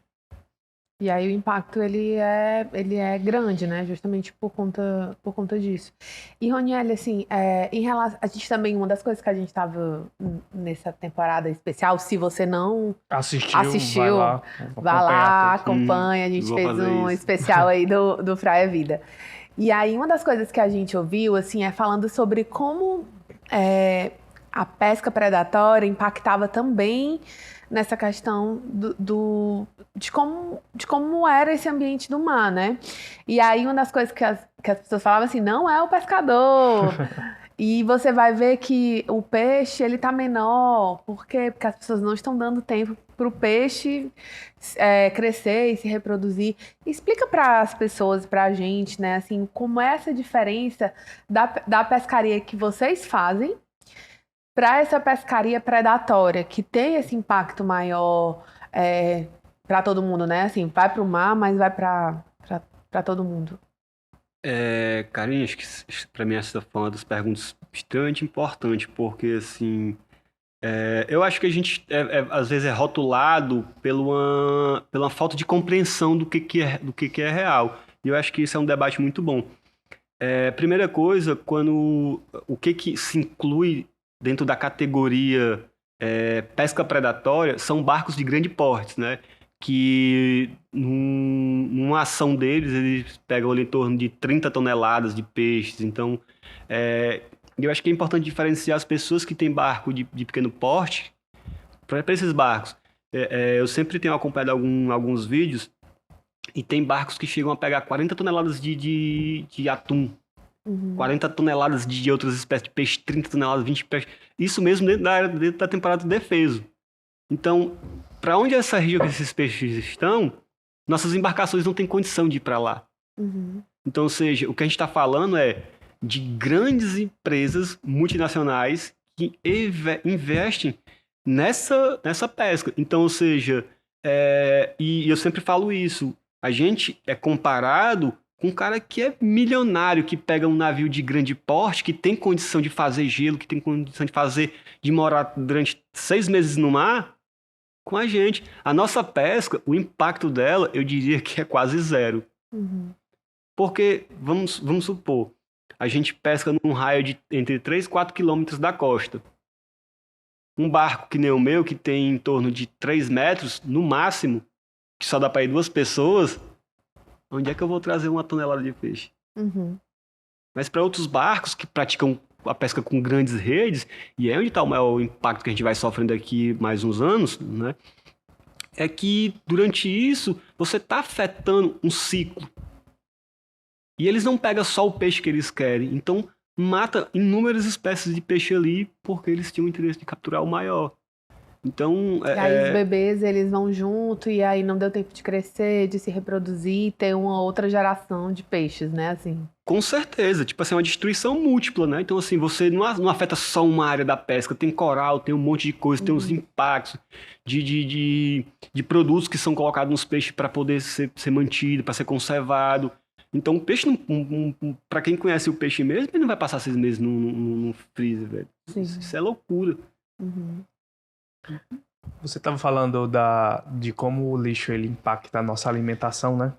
E aí o impacto ele é grande, né? Justamente por conta disso. E Roniel, assim, em relação, a gente também, uma das coisas que a gente estava nessa temporada especial, se você não assistiu vai lá, acompanha. A gente fez um especial aí do Praia Vida. E aí uma das coisas que a gente ouviu, assim, falando sobre como a pesca predatória impactava também nessa questão de como era esse ambiente do mar, né? E aí uma das coisas que as pessoas falavam assim, não é o pescador. E você vai ver que o peixe, ele tá menor. Por quê? Porque as pessoas não estão dando tempo pro peixe crescer e se reproduzir. Explica para as pessoas, pra gente, né, assim, como é essa diferença da pescaria que vocês fazem para essa pescaria predatória, que tem esse impacto maior para todo mundo, né? Assim, vai para o mar, mas vai para todo mundo. Karine, acho que para mim essa foi uma das perguntas extremamente importantes, porque, assim, eu acho que a gente, às vezes, é rotulado pela falta de compreensão do que é real. E eu acho que isso é um debate muito bom. Primeira coisa, o que se inclui dentro da categoria pesca predatória são barcos de grande porte, né? Que numa ação deles, eles pegam ali em torno de 30 toneladas de peixes. Então, eu acho que é importante diferenciar as pessoas que têm barco de pequeno porte para esses barcos. Eu sempre tenho acompanhado alguns vídeos e tem barcos que chegam a pegar 40 toneladas de atum. 40 toneladas de outras espécies de peixe, 30 toneladas, 20 peixes. Isso mesmo dentro da temporada de defeso. Então, para onde essa região que esses peixes estão, nossas embarcações não têm condição de ir para lá. Então, ou seja, o que a gente está falando é de grandes empresas multinacionais que investem nessa pesca. Então, ou seja, e eu sempre falo isso, a gente é comparado com um cara que é milionário, que pega um navio de grande porte, que tem condição de fazer gelo, que tem condição de morar durante 6 meses no mar, com a gente. A nossa pesca, o impacto dela, eu diria que é quase zero. Porque, vamos supor, a gente pesca num raio de entre 3 e 4 quilômetros da costa. Um barco que nem o meu, que tem em torno de 3 metros, no máximo, que só dá para ir 2 pessoas... Onde é que eu vou trazer 1 tonelada de peixe? Mas para outros barcos que praticam a pesca com grandes redes, e é onde está o maior impacto que a gente vai sofrendo aqui mais uns anos, né? É que durante isso você está afetando um ciclo. E eles não pegam só o peixe que eles querem, então mata inúmeras espécies de peixe ali porque eles tinham o interesse de capturar o maior. Então, E aí os bebês, eles vão junto e aí não deu tempo de crescer, de se reproduzir, ter uma outra geração de peixes, né, assim. Com certeza, tipo assim, é uma destruição múltipla, né? Então, assim, você não afeta só uma área da pesca, tem coral, tem um monte de coisa, tem os impactos de produtos que são colocados nos peixes para poder ser mantido, para ser conservado. Então, o peixe, para quem conhece o peixe mesmo, ele não vai passar 6 meses num freezer, velho. Sim. Isso é loucura. Uhum. Você estava falando de como o lixo ele impacta a nossa alimentação, né?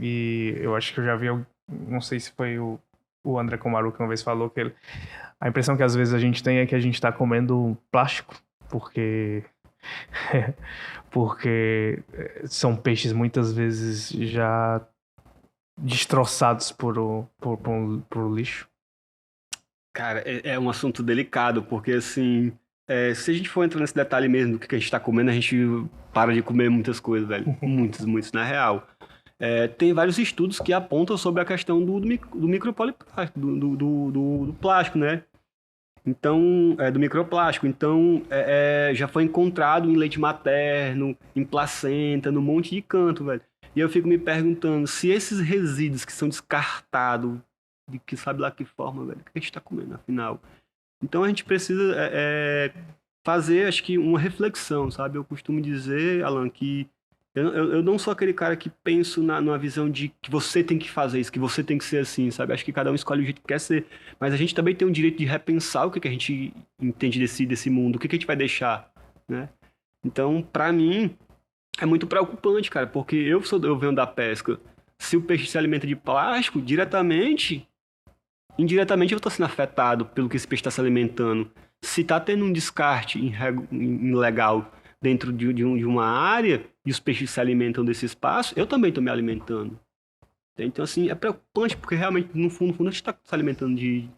E eu acho que eu já vi, não sei se foi o André Komaru que uma vez falou que a impressão que às vezes a gente tem é que a gente está comendo plástico, porque são peixes muitas vezes já destroçados por lixo. Cara, é um assunto delicado, porque assim, se a gente for entrar nesse detalhe mesmo do que a gente tá comendo, a gente para de comer muitas coisas, velho. Muitos, na real. Tem vários estudos que apontam sobre a questão do micropoliplástico, do plástico, né? Então, do microplástico. Então, já foi encontrado em leite materno, em placenta, num monte de canto, velho. E eu fico me perguntando se esses resíduos que são descartados, de que sabe lá que forma, velho, o que a gente tá comendo, afinal? Então, a gente precisa fazer, acho que, uma reflexão, sabe? Eu costumo dizer, Alan, que eu não sou aquele cara que penso numa visão de que você tem que fazer isso, que você tem que ser assim, sabe? Acho que cada um escolhe o jeito que quer ser. Mas a gente também tem o direito de repensar o que a gente entende desse mundo, o que a gente vai deixar, né? Então, pra mim, é muito preocupante, cara, porque eu venho da pesca. Se o peixe se alimenta de plástico, indiretamente eu tô sendo afetado pelo que esse peixe está se alimentando. Se tá tendo um descarte ilegal dentro de uma área e os peixes se alimentam desse espaço, eu também estou me alimentando. Então, assim, é preocupante, porque realmente, no fundo, a gente está se alimentando de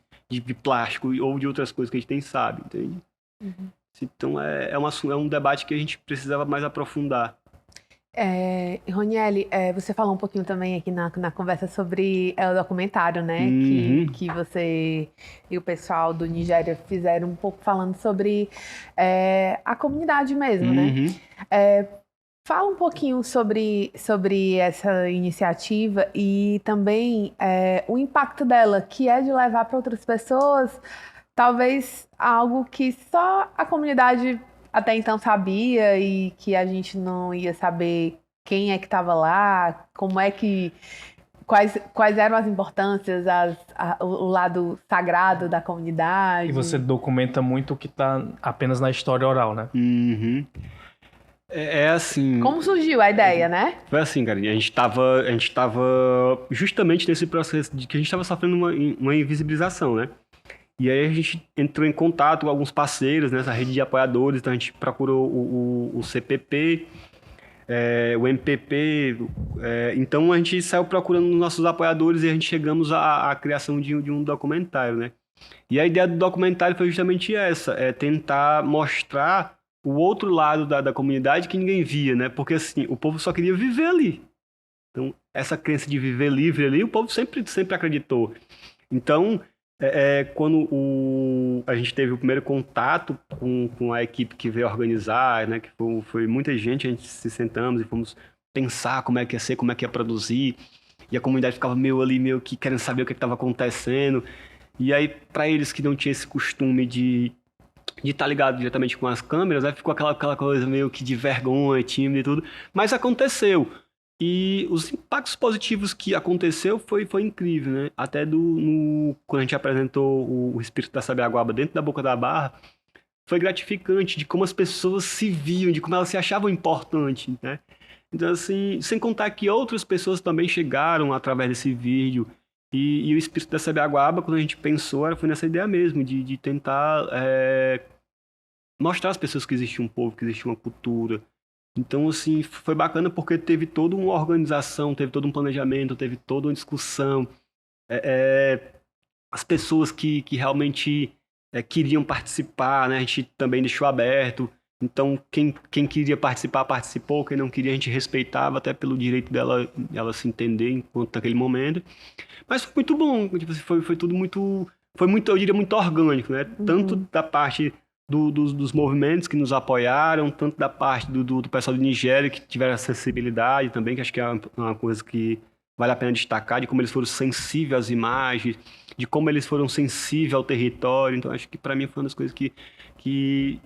plástico ou de outras coisas que a gente nem sabe, entende? Uhum. Então, é um debate que a gente precisava mais aprofundar. Ronieli, você falou um pouquinho também aqui na conversa sobre o documentário, né? Uhum. Que você e o pessoal do Nigéria fizeram um pouco falando sobre a comunidade mesmo, né? Fala um pouquinho sobre essa iniciativa e também o impacto dela, que é de levar para outras pessoas, talvez algo que só a comunidade até então sabia e que a gente não ia saber quem é que estava lá, quais eram as importâncias, o lado sagrado da comunidade. E você documenta muito o que está apenas na história oral, né? Uhum. Assim... Como surgiu a ideia, né? Foi assim, cara, a gente tava justamente nesse processo de que a gente estava sofrendo uma invisibilização, né? E aí a gente entrou em contato com alguns parceiros nessa rede de apoiadores, então a gente procurou o CPP, o MPP, então a gente saiu procurando nossos apoiadores e a gente chegamos à criação de um documentário, né? E a ideia do documentário foi justamente essa, tentar mostrar o outro lado da comunidade que ninguém via, né? Porque assim, o povo só queria viver ali. Então, essa crença de viver livre ali, o povo sempre acreditou. Então, quando a gente teve o primeiro contato com a equipe que veio organizar, né, que foi muita gente, a gente se sentamos e fomos pensar como é que ia ser, como é que ia produzir, e a comunidade ficava meio que querendo saber o que estava acontecendo, e aí para eles que não tinham esse costume de estar ligado diretamente com as câmeras, aí ficou aquela coisa meio que de vergonha, tímido e tudo, mas aconteceu. E os impactos positivos que aconteceu foi incrível, né? Até quando a gente apresentou o Espírito da Sabiaguaba dentro da Boca da Barra, foi gratificante de como as pessoas se viam, de como elas se achavam importantes, né? Então, assim, sem contar que outras pessoas também chegaram através desse vídeo. E o Espírito da Sabiaguaba, quando a gente pensou, foi nessa ideia mesmo, de tentar mostrar às pessoas que existia um povo, que existia uma cultura. Então, assim, foi bacana porque teve toda uma organização, teve todo um planejamento, teve toda uma discussão. as pessoas que realmente queriam participar, né? A gente também deixou aberto. Então, quem queria participar, participou. Quem não queria, a gente respeitava, até pelo direito dela se entender enquanto naquele momento. Mas foi muito bom. Tipo, foi tudo muito... Foi muito, eu diria, muito orgânico, né? Tanto da parte dos movimentos que nos apoiaram, tanto da parte do pessoal de Nigéria, que tiveram acessibilidade também, que acho que é uma coisa que vale a pena destacar, de como eles foram sensíveis às imagens, de como eles foram sensíveis ao território. Então, acho que para mim foi uma das coisas que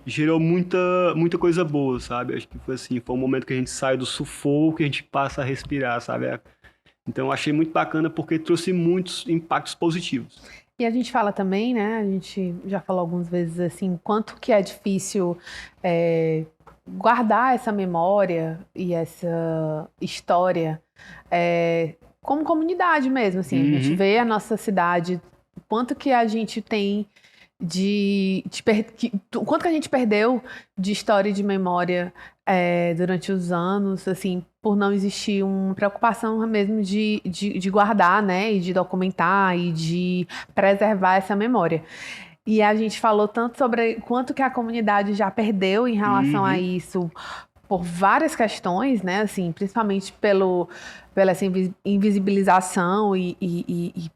gerou muita coisa boa, sabe? Acho que foi assim, foi um momento que a gente sai do sufoco, que a gente passa a respirar, sabe? Então, eu achei muito bacana porque trouxe muitos impactos positivos. E a gente fala também, né? A gente já falou algumas vezes assim, quanto que é difícil guardar essa memória e essa história como comunidade mesmo, assim. A gente vê a nossa cidade, quanto que a gente tem quanto que a gente perdeu de história e de memória durante os anos, assim, por não existir uma preocupação mesmo de guardar, né, e de documentar e de preservar essa memória. E a gente falou tanto sobre quanto que a comunidade já perdeu em relação a isso, por várias questões, né, assim, principalmente pela essa invisibilização e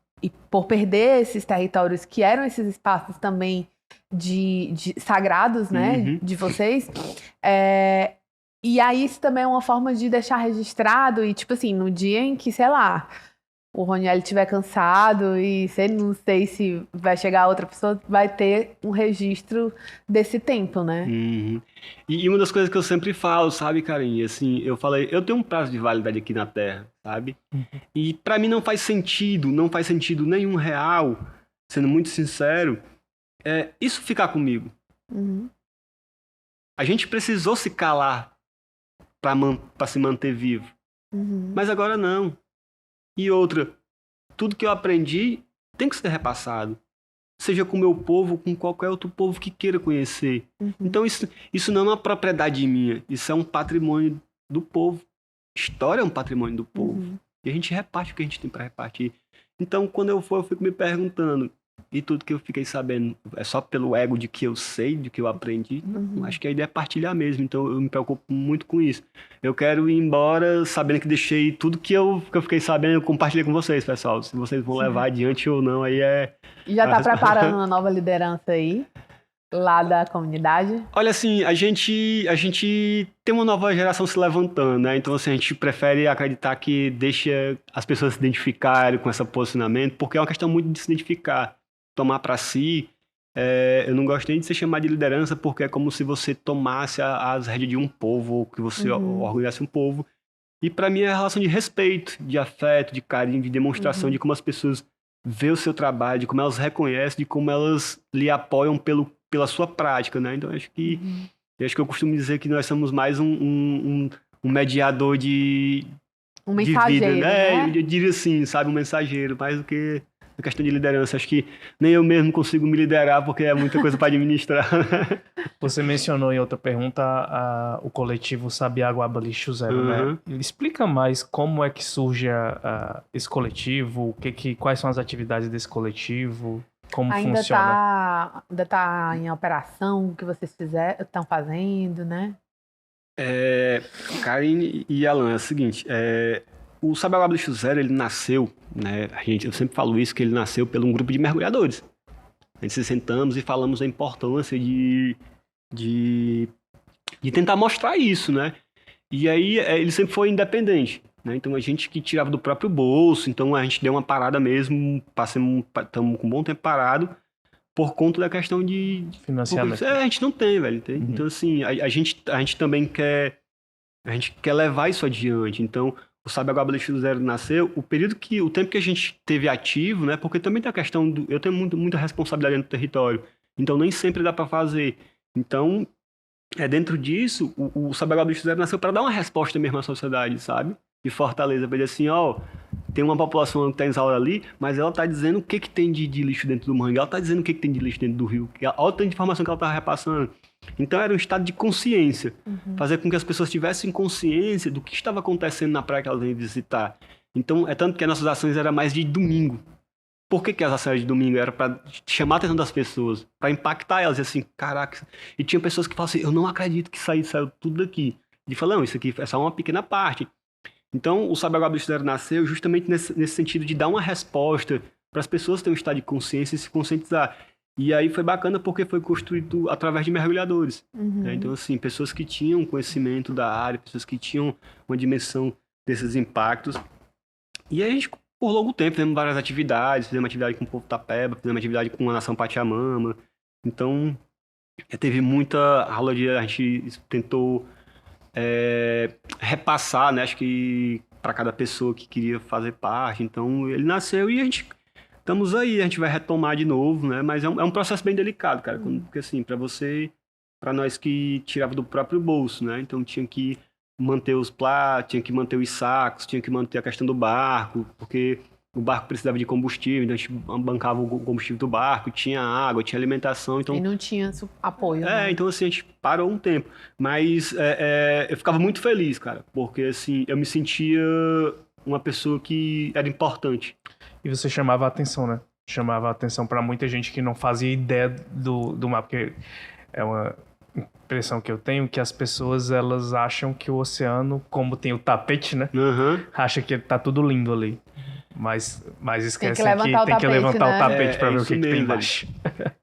por perder esses territórios que eram esses espaços também de sagrados, né, de vocês. E aí isso também é uma forma de deixar registrado e, tipo assim, no dia em que, sei lá, o Roniel estiver cansado e não sei se vai chegar outra pessoa, vai ter um registro desse tempo, né? E uma das coisas que eu sempre falo, sabe, Karine, assim, eu falei, eu tenho um prazo de validade aqui na Terra, sabe? E pra mim não faz sentido nenhum real, sendo muito sincero, isso ficar comigo. A gente precisou se calar pra se manter vivo. Mas agora não. E outra, tudo que eu aprendi tem que ser repassado. Seja com o meu povo, com qualquer outro povo que queira conhecer. Então isso não é uma propriedade minha, isso é um patrimônio do povo. História é um patrimônio do povo. E a gente reparte o que a gente tem para repartir. Então, quando eu fico me perguntando, e tudo que eu fiquei sabendo é só pelo ego de que eu sei, de que eu aprendi? Não, acho que a ideia é partilhar mesmo, então eu me preocupo muito com isso. Eu quero ir embora sabendo que deixei tudo que eu fiquei sabendo, eu compartilhei com vocês, pessoal. Se vocês vão levar adiante ou não, aí E já tá preparando uma nova liderança aí, lá da comunidade? Olha, assim, a gente tem uma nova geração se levantando, né? Então, assim, a gente prefere acreditar que deixa as pessoas se identificarem com esse posicionamento, porque é uma questão muito de se identificar. Tomar para si, eu não gosto nem de ser chamado de liderança, porque é como se você tomasse as rédeas de um povo, ou que você organizasse um povo. E para mim é a relação de respeito, de afeto, de carinho, de demonstração de como as pessoas veem o seu trabalho, de como elas reconhecem, de como elas lhe apoiam pela sua prática, né? Então acho que eu costumo dizer que nós somos mais um mediador de mensageiro, vida, né? né? Eu diria assim, sabe, um mensageiro, mais do que a questão de liderança. Acho que nem eu mesmo consigo me liderar porque é muita coisa para administrar. Você mencionou em outra pergunta o coletivo Sabiá Guaba Lixo Zero, né? Explica mais como é que surge esse coletivo, quais são as atividades desse coletivo, como funciona. Ainda tá em operação, o que vocês estão fazendo, né? Karine e Alan, é o seguinte, o Sabiá Guaba Lixo Zero, ele nasceu, né? Eu sempre falo isso, que ele nasceu por um grupo de mergulhadores. A gente se sentamos e falamos da importância de tentar mostrar isso, né? E aí ele sempre foi independente, né? Então a gente que tirava do próprio bolso, então a gente deu uma parada mesmo, estamos com um bom tempo parado por conta da questão de financiamento. A gente não tem, velho. Então assim, a gente também quer levar isso adiante. Então o Sabiá Guaba Lixo Zero nasceu, o tempo que a gente teve ativo, né? Porque também tem a questão eu tenho muita responsabilidade no território, então nem sempre dá para fazer. Então, dentro disso, o Sabiá Guaba Lixo Zero nasceu para dar uma resposta mesmo à sociedade, sabe? De Fortaleza, para dizer assim, tem uma população que está exaurida ali, mas ela está dizendo o que tem de lixo dentro do mangue, ela está dizendo o que tem de lixo dentro do rio, olha a tanta informação que ela está repassando. Então era um estado de consciência, fazer com que as pessoas tivessem consciência do que estava acontecendo na praia que elas iam visitar. Então, tanto que as nossas ações eram mais de domingo. Por que as ações de domingo? Era pra chamar a atenção das pessoas, pra impactar elas, e assim, caraca. E tinha pessoas que falavam assim, eu não acredito que saiu tudo daqui. E falam, não, isso aqui é só uma pequena parte. Então, o Sabe Agora do Estudante nasceu justamente nesse sentido de dar uma resposta para as pessoas terem um estado de consciência e se conscientizar. E aí foi bacana porque foi construído através de mergulhadores. Né? Então, assim, pessoas que tinham conhecimento da área, pessoas que tinham uma dimensão desses impactos. E aí a gente, por longo tempo, fizemos várias atividades, fizemos atividade com o povo Tapeba, fizemos atividade com a Nação Pachamama. Então, teve muita aula a gente tentou repassar, né? Acho que para cada pessoa que queria fazer parte. Então, ele nasceu e a gente estamos aí, a gente vai retomar de novo, né? Mas é um processo bem delicado, cara. Porque assim, para nós que tirava do próprio bolso, né? Então tinha que manter os pratos, tinha que manter os sacos, tinha que manter a questão do barco, porque o barco precisava de combustível, então a gente bancava o combustível do barco, tinha água, tinha alimentação, então... E não tinha apoio, né? Então assim, a gente parou um tempo. Mas eu ficava muito feliz, cara, porque assim, eu me sentia uma pessoa que era importante. E você chamava a atenção, né? Chamava a atenção para muita gente que não fazia ideia do mar, porque é uma impressão que eu tenho que as pessoas, elas acham que o oceano, como tem o tapete, né? Acha que tá tudo lindo ali. Mas esquecem que tem que levantar o tapete para ver o que tem embaixo.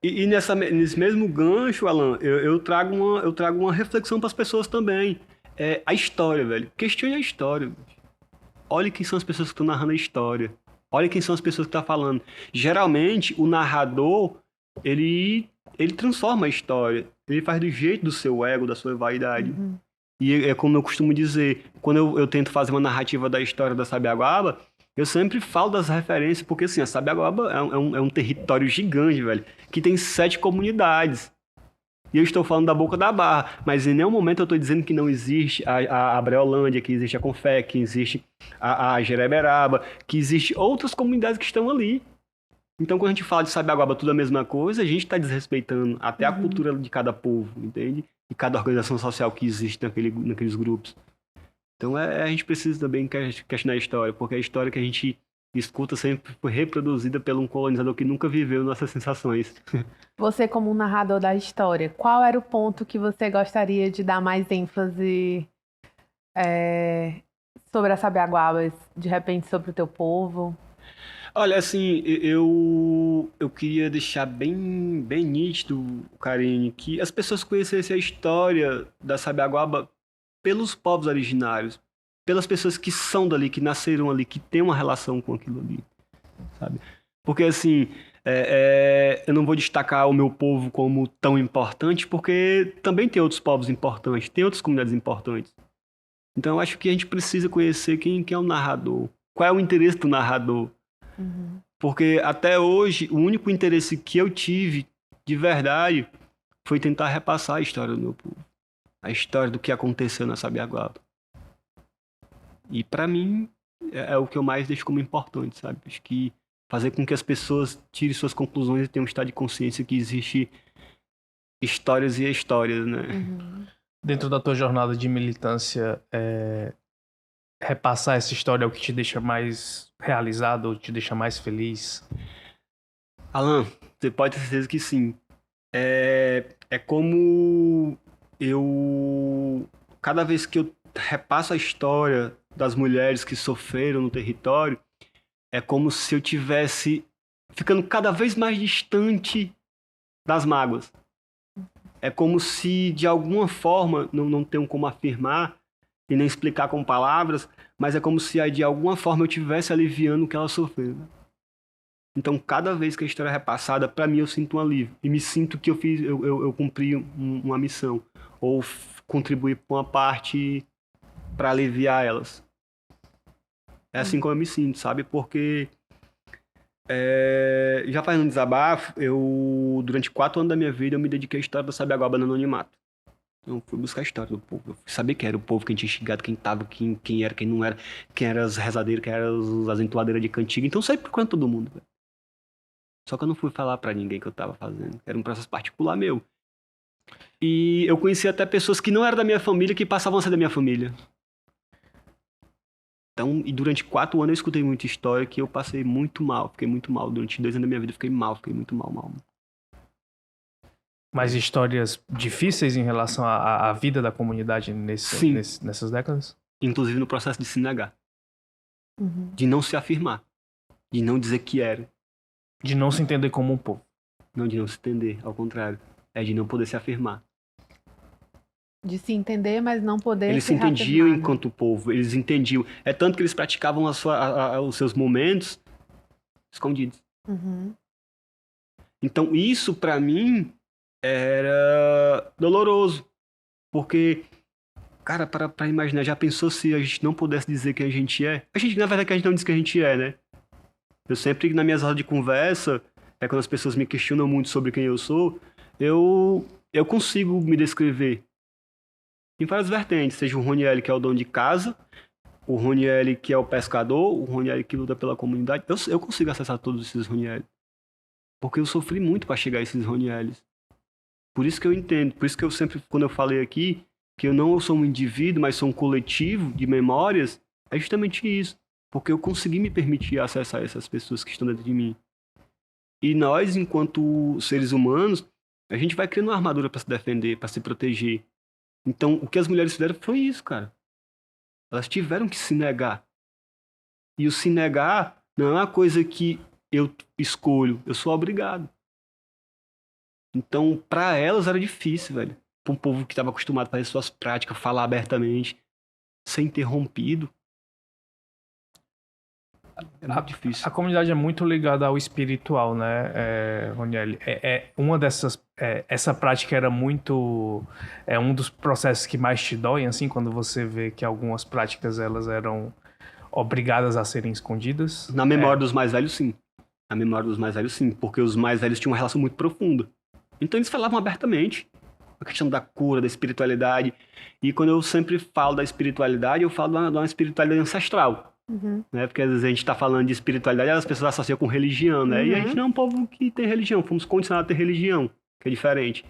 E nesse mesmo gancho, Alan, eu trago uma reflexão para as pessoas também. A história, velho. Questione a história. Olha quem são as pessoas que estão narrando a história. Olha quem são as pessoas que estão falando. Geralmente, o narrador, ele transforma a história. Ele faz do jeito do seu ego, da sua vaidade. E é como eu costumo dizer, quando eu tento fazer uma narrativa da história da Sabiaguaba, eu sempre falo das referências, porque assim, a Sabiaguaba é um território gigante, velho, que tem 7 comunidades. E eu estou falando da Boca da Barra, mas em nenhum momento eu estou dizendo que não existe a Breolândia, que existe a Confé, que existe a Jereberaba, que existe outras comunidades que estão ali. Então, quando a gente fala de Sabiaguaba tudo a mesma coisa, a gente está desrespeitando até a cultura de cada povo, entende? E cada organização social que existe naqueles grupos. Então, a gente precisa também questionar a história, porque a história que a gente escuta sempre foi reproduzida por um colonizador que nunca viveu nossas sensações. Você, como um narrador da história, qual era o ponto que você gostaria de dar mais ênfase sobre a Sabiaguaba, de repente sobre o teu povo? Olha, assim, eu queria deixar bem nítido, Karine, que as pessoas conhecessem a história da Sabiaguaba pelos povos originários, pelas pessoas que são dali, que nasceram ali, que têm uma relação com aquilo ali, sabe? Porque, assim, eu não vou destacar o meu povo como tão importante, porque também tem outros povos importantes, tem outras comunidades importantes. Então, eu acho que a gente precisa conhecer quem é o narrador, qual é o interesse do narrador. Porque até hoje, o único interesse que eu tive, de verdade, foi tentar repassar a história do meu povo. A história do que aconteceu na Sabiaguaba. E pra mim, é o que eu mais deixo como importante, sabe? Acho que fazer com que as pessoas tirem suas conclusões e tenham um estado de consciência que existe histórias e histórias, né? Dentro da tua jornada de militância, repassar essa história é o que te deixa mais realizado ou te deixa mais feliz? Alan, você pode ter certeza que sim. É como cada vez que eu repasso a história das mulheres que sofreram no território, é como se eu tivesse ficando cada vez mais distante das mágoas. É como se, de alguma forma, não tenho como afirmar e nem explicar com palavras, mas é como se, de alguma forma, eu estivesse aliviando o que ela sofreu. Então, cada vez que a história é repassada, para mim, eu sinto um alívio. E me sinto que eu cumpri uma missão. Ou contribuir com uma parte para aliviar elas. É assim como eu me sinto, sabe? Porque já faz um desabafo, durante 4 anos da minha vida, eu me dediquei à história da Sabiaguaba no anonimato. Eu fui buscar a história do povo. Eu fui saber quem era o povo, quem tinha chegado, quem tava, quem era, quem não era, quem era as rezadeiras, quem era as entoadeiras de cantiga. Então, eu saí procurando todo mundo, velho. Só que eu não fui falar pra ninguém que eu tava fazendo. Era um processo particular meu. E eu conheci até pessoas que não eram da minha família, que passavam a ser da minha família. Então, e durante 4 anos eu escutei muita história que eu passei muito mal, fiquei muito mal. Durante 2 anos da minha vida eu fiquei muito mal. Mas histórias difíceis em relação à vida da comunidade Sim. nessas décadas? Inclusive no processo de se negar, Uhum. de não se afirmar, de não dizer que era. De não se entender como um povo. Não, de não se entender, ao contrário. É de não poder se afirmar. De se entender, mas não poder Eles se se entendiam reafirmar, né? enquanto povo, eles entendiam. É tanto que eles praticavam os seus momentos escondidos. Uhum. Então isso, pra mim, era doloroso. Porque, cara, pra imaginar, já pensou se a gente não pudesse dizer quem a gente é? A gente, na verdade, que a gente não diz quem a gente é, né? Eu sempre, nas minhas rodas de conversa, quando as pessoas me questionam muito sobre quem eu sou, eu consigo me descrever em várias vertentes, seja o Roniel, que é o dono de casa, o Roniel, que é o pescador, o Roniel, que luta pela comunidade. Eu consigo acessar todos esses Roniel. Porque eu sofri muito para chegar a esses Ronieles. Por isso que eu entendo, por isso que eu sempre, quando eu falei aqui, que eu não sou um indivíduo, mas sou um coletivo de memórias, é justamente isso. Porque eu consegui me permitir acessar essas pessoas que estão dentro de mim. E nós, enquanto seres humanos, a gente vai criando uma armadura para se defender, para se proteger. Então, o que as mulheres fizeram foi isso, cara. Elas tiveram que se negar. E o se negar não é uma coisa que eu escolho, eu sou obrigado. Então, para elas era difícil, velho. Para um povo que estava acostumado a fazer suas práticas, falar abertamente, ser interrompido. É muito difícil. A comunidade é muito ligada ao espiritual, né, Roniel? Uma dessas... essa prática era muito... É um dos processos que mais te doem, assim, quando você vê que algumas práticas, elas eram obrigadas a serem escondidas? Na memória dos mais velhos, sim. Na memória dos mais velhos, sim. Porque os mais velhos tinham uma relação muito profunda. Então eles falavam abertamente. A questão da cura, da espiritualidade. E quando eu sempre falo da espiritualidade, eu falo de uma espiritualidade ancestral. Uhum. Né? Porque às vezes a gente está falando de espiritualidade, as pessoas associam com religião, né? E a gente não é um povo que tem religião, fomos condicionados a ter religião, que é diferente.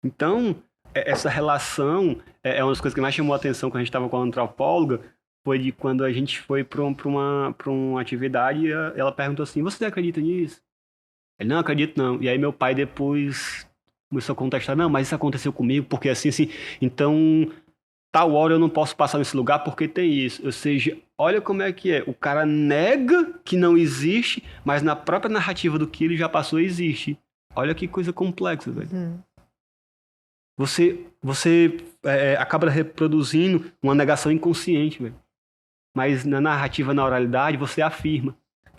Então, essa relação é uma das coisas que mais chamou a atenção quando a gente estava com a antropóloga, foi de quando a gente foi para uma atividade e ela perguntou assim, você acredita nisso? Ele, não acredito não. E aí meu pai depois começou a contestar, não, mas isso aconteceu comigo, porque assim, então tal hora eu não posso passar nesse lugar porque tem isso. Ou seja, olha como é que é. O cara nega que não existe, mas na própria narrativa do que ele já passou existe. Olha que coisa complexa, velho. Uhum. Você acaba reproduzindo uma negação inconsciente, velho. Mas na narrativa, na oralidade, você afirma.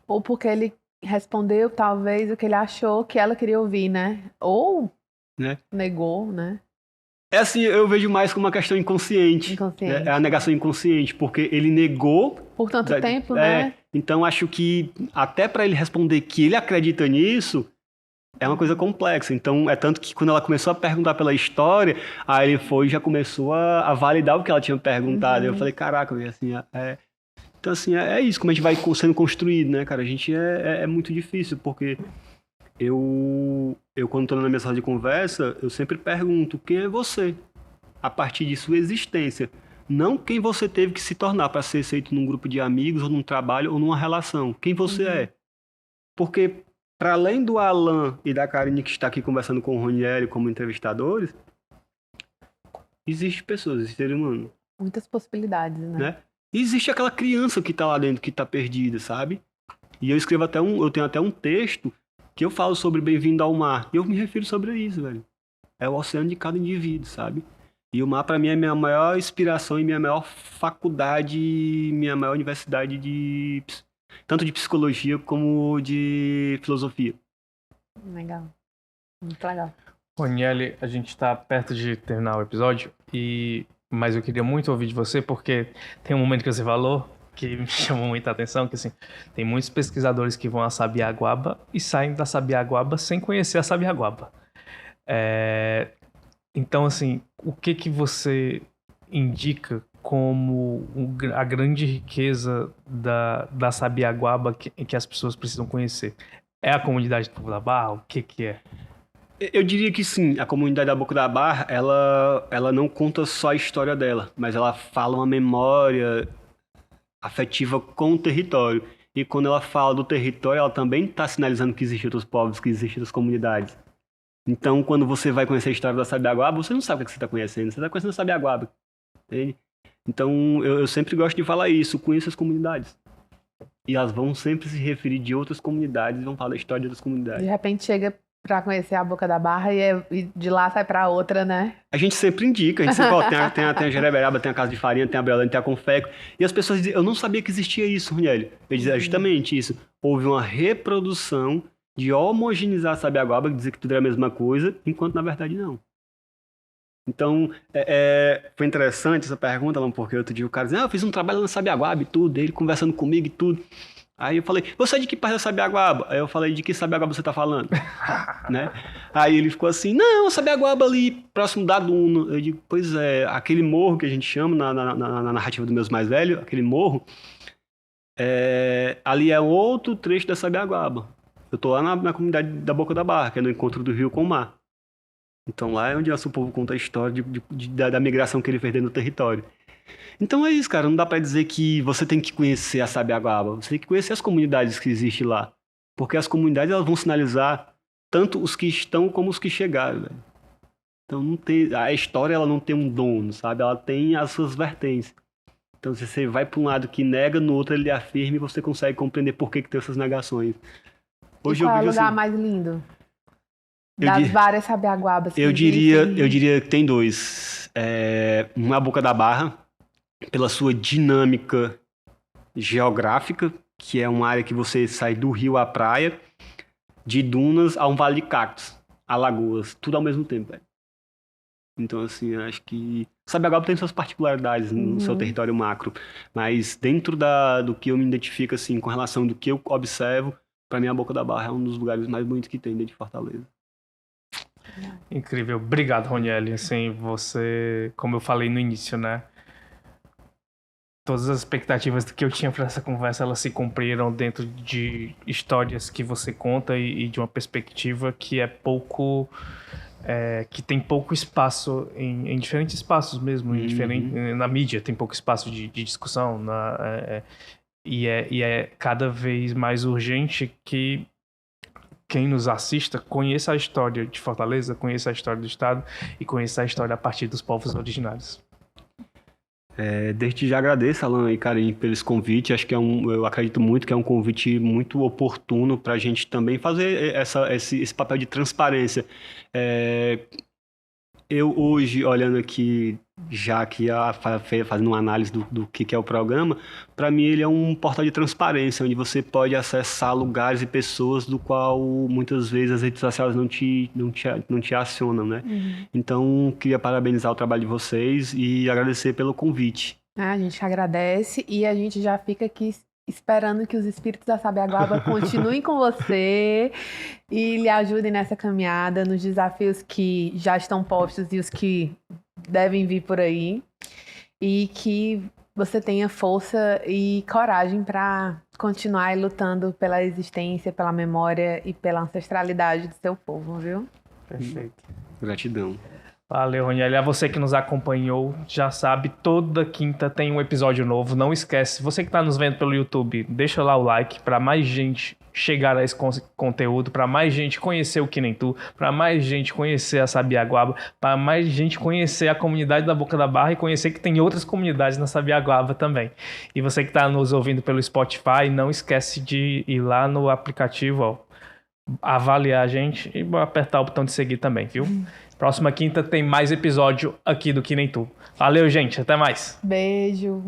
Ou porque ele respondeu, talvez, o que ele achou que ela queria ouvir, né? Ou negou, né? É assim, eu vejo mais como uma questão inconsciente. Inconsciente. É a negação inconsciente, porque ele negou... Por tanto tempo, né? Então, acho que até para ele responder que ele acredita nisso, é uma coisa complexa. Então, é tanto que quando ela começou a perguntar pela história, aí ele foi e já começou a validar o que ela tinha perguntado. Eu falei, caraca, assim, Então, assim, é isso, como a gente vai sendo construído, né, cara? A gente é muito difícil, porque eu quando estou na minha sala de conversa, eu sempre pergunto, quem é você? A partir de sua existência. Não quem você teve que se tornar para ser aceito num grupo de amigos, ou num trabalho, ou numa relação. Quem você é. Porque, para além do Alan e da Karine que está aqui conversando com o Roniel como entrevistadores, existem pessoas, existem seres humanos. Muitas possibilidades, né? E existe aquela criança que está lá dentro, que está perdida, sabe? E eu tenho até um texto que eu falo sobre Bem-vindo ao Mar. E eu me refiro sobre isso, velho. É o oceano de cada indivíduo, sabe? E o mar, pra mim, é minha maior inspiração e minha maior faculdade, minha maior universidade tanto de psicologia como de filosofia. Legal. Muito legal. Roniel, a gente tá perto de terminar o episódio, mas eu queria muito ouvir de você, porque tem um momento que você falou que me chamou muita atenção, que assim, tem muitos pesquisadores que vão a Sabiaguaba e saem da Sabiaguaba sem conhecer a Sabiaguaba. Então, assim, o que você indica como a grande riqueza da Sabiaguaba que as pessoas precisam conhecer? É a comunidade do Povo da Barra? O que é? Eu diria que sim, a comunidade da Boca da Barra, ela não conta só a história dela, mas ela fala uma memória, afetiva com o território. E quando ela fala do território, ela também está sinalizando que existem outros povos, que existem outras comunidades. Então, quando você vai conhecer a história da Sabiaguaba, você não sabe o que você está conhecendo, você está conhecendo a Sabiaguaba. Entende? Então, eu sempre gosto de falar isso, conheço as comunidades. E elas vão sempre se referir de outras comunidades, vão falar da história de outras comunidades. De repente chega pra conhecer a Boca da Barra e de lá sai pra outra, né? A gente sempre indica, a gente sempre fala, tem a Jereberaba, tem a Casa de Farinha, tem a Brelândia, tem a Confeco. E as pessoas dizem, eu não sabia que existia isso, Ronieli. Eu dizia, é justamente isso. Houve uma reprodução de homogeneizar a Sabiaguaba, dizer que tudo era a mesma coisa, enquanto na verdade não. Então, foi interessante essa pergunta, Alan, porque outro dia o cara dizia, eu fiz um trabalho na Sabiaguaba e tudo, ele conversando comigo e tudo. Aí eu falei, você é de que parte da Sabiaguaba? Aí eu falei, de que Sabiaguaba você tá falando? Né? Aí ele ficou assim, não, Sabiaguaba ali, próximo da Duna. Eu digo, pois é, aquele morro que a gente chama na narrativa dos meus mais velhos, aquele morro, ali é outro trecho da Sabiaguaba. Eu tô lá na comunidade da Boca da Barra, que é no encontro do rio com o mar. Então lá é onde nosso povo conta a história da migração que ele fez dentro do território. Então é isso, cara. Não dá pra dizer que você tem que conhecer a Sabiaguaba. Você tem que conhecer as comunidades que existem lá. Porque as comunidades elas vão sinalizar tanto os que estão como os que chegaram, velho. Então não tem, a história ela não tem um dono, sabe? Ela tem as suas vertentes. Então se você vai pra um lado que nega, no outro ele afirma e você consegue compreender por que tem essas negações. Hoje e qual é o lugar assim, mais lindo? Das várias Sabiaguabas que eu diria que tem dois. Uma é a Boca da Barra, pela sua dinâmica geográfica, que é uma área que você sai do rio à praia, de dunas a um vale de cactos, a lagoas, tudo ao mesmo tempo. Velho. Então, assim, acho que Sabiaguaba tem suas particularidades no seu território macro, mas dentro do que eu me identifico, assim, com relação do que eu observo, para mim a Boca da Barra é um dos lugares mais bonitos que tem dentro de Fortaleza. Incrível. Obrigado, Ronieli. Assim, você, como eu falei no início, né? Todas as expectativas que eu tinha para essa conversa, elas se cumpriram dentro de histórias que você conta e de uma perspectiva que é pouco... que tem pouco espaço em diferentes espaços mesmo, na mídia tem pouco espaço de discussão, e é cada vez mais urgente que quem nos assista conheça a história de Fortaleza, conheça a história do Estado e conheça a história a partir dos povos originários. Desde já agradeço, Alan e Karim, pelo esse convite. Acho que eu acredito muito que é um convite muito oportuno para a gente também fazer esse papel de transparência. Eu hoje, olhando aqui, já que fazendo uma análise do que é o programa, para mim ele é um portal de transparência, onde você pode acessar lugares e pessoas do qual muitas vezes as redes sociais não te acionam, né? Então, queria parabenizar o trabalho de vocês e agradecer pelo convite. A gente agradece e a gente já fica aqui esperando que os espíritos da Sabiaguaba continuem com você e lhe ajudem nessa caminhada, nos desafios que já estão postos e os que devem vir por aí. E que você tenha força e coragem para continuar lutando pela existência, pela memória e pela ancestralidade do seu povo, viu? Perfeito. Gratidão. Valeu, Ronieli. A você que nos acompanhou, já sabe, toda quinta tem um episódio novo. Não esquece, você que está nos vendo pelo YouTube, deixa lá o like para mais gente chegar a esse conteúdo, para mais gente conhecer o Que Nem Tu, para mais gente conhecer a Sabiaguaba, para mais gente conhecer a comunidade da Boca da Barra e conhecer que tem outras comunidades na Sabiaguaba também. E você que está nos ouvindo pelo Spotify, não esquece de ir lá no aplicativo, ó, avaliar a gente e apertar o botão de seguir também, viu? Próxima quinta tem mais episódio aqui do Que Nem Tu. Valeu, gente. Até mais. Beijo.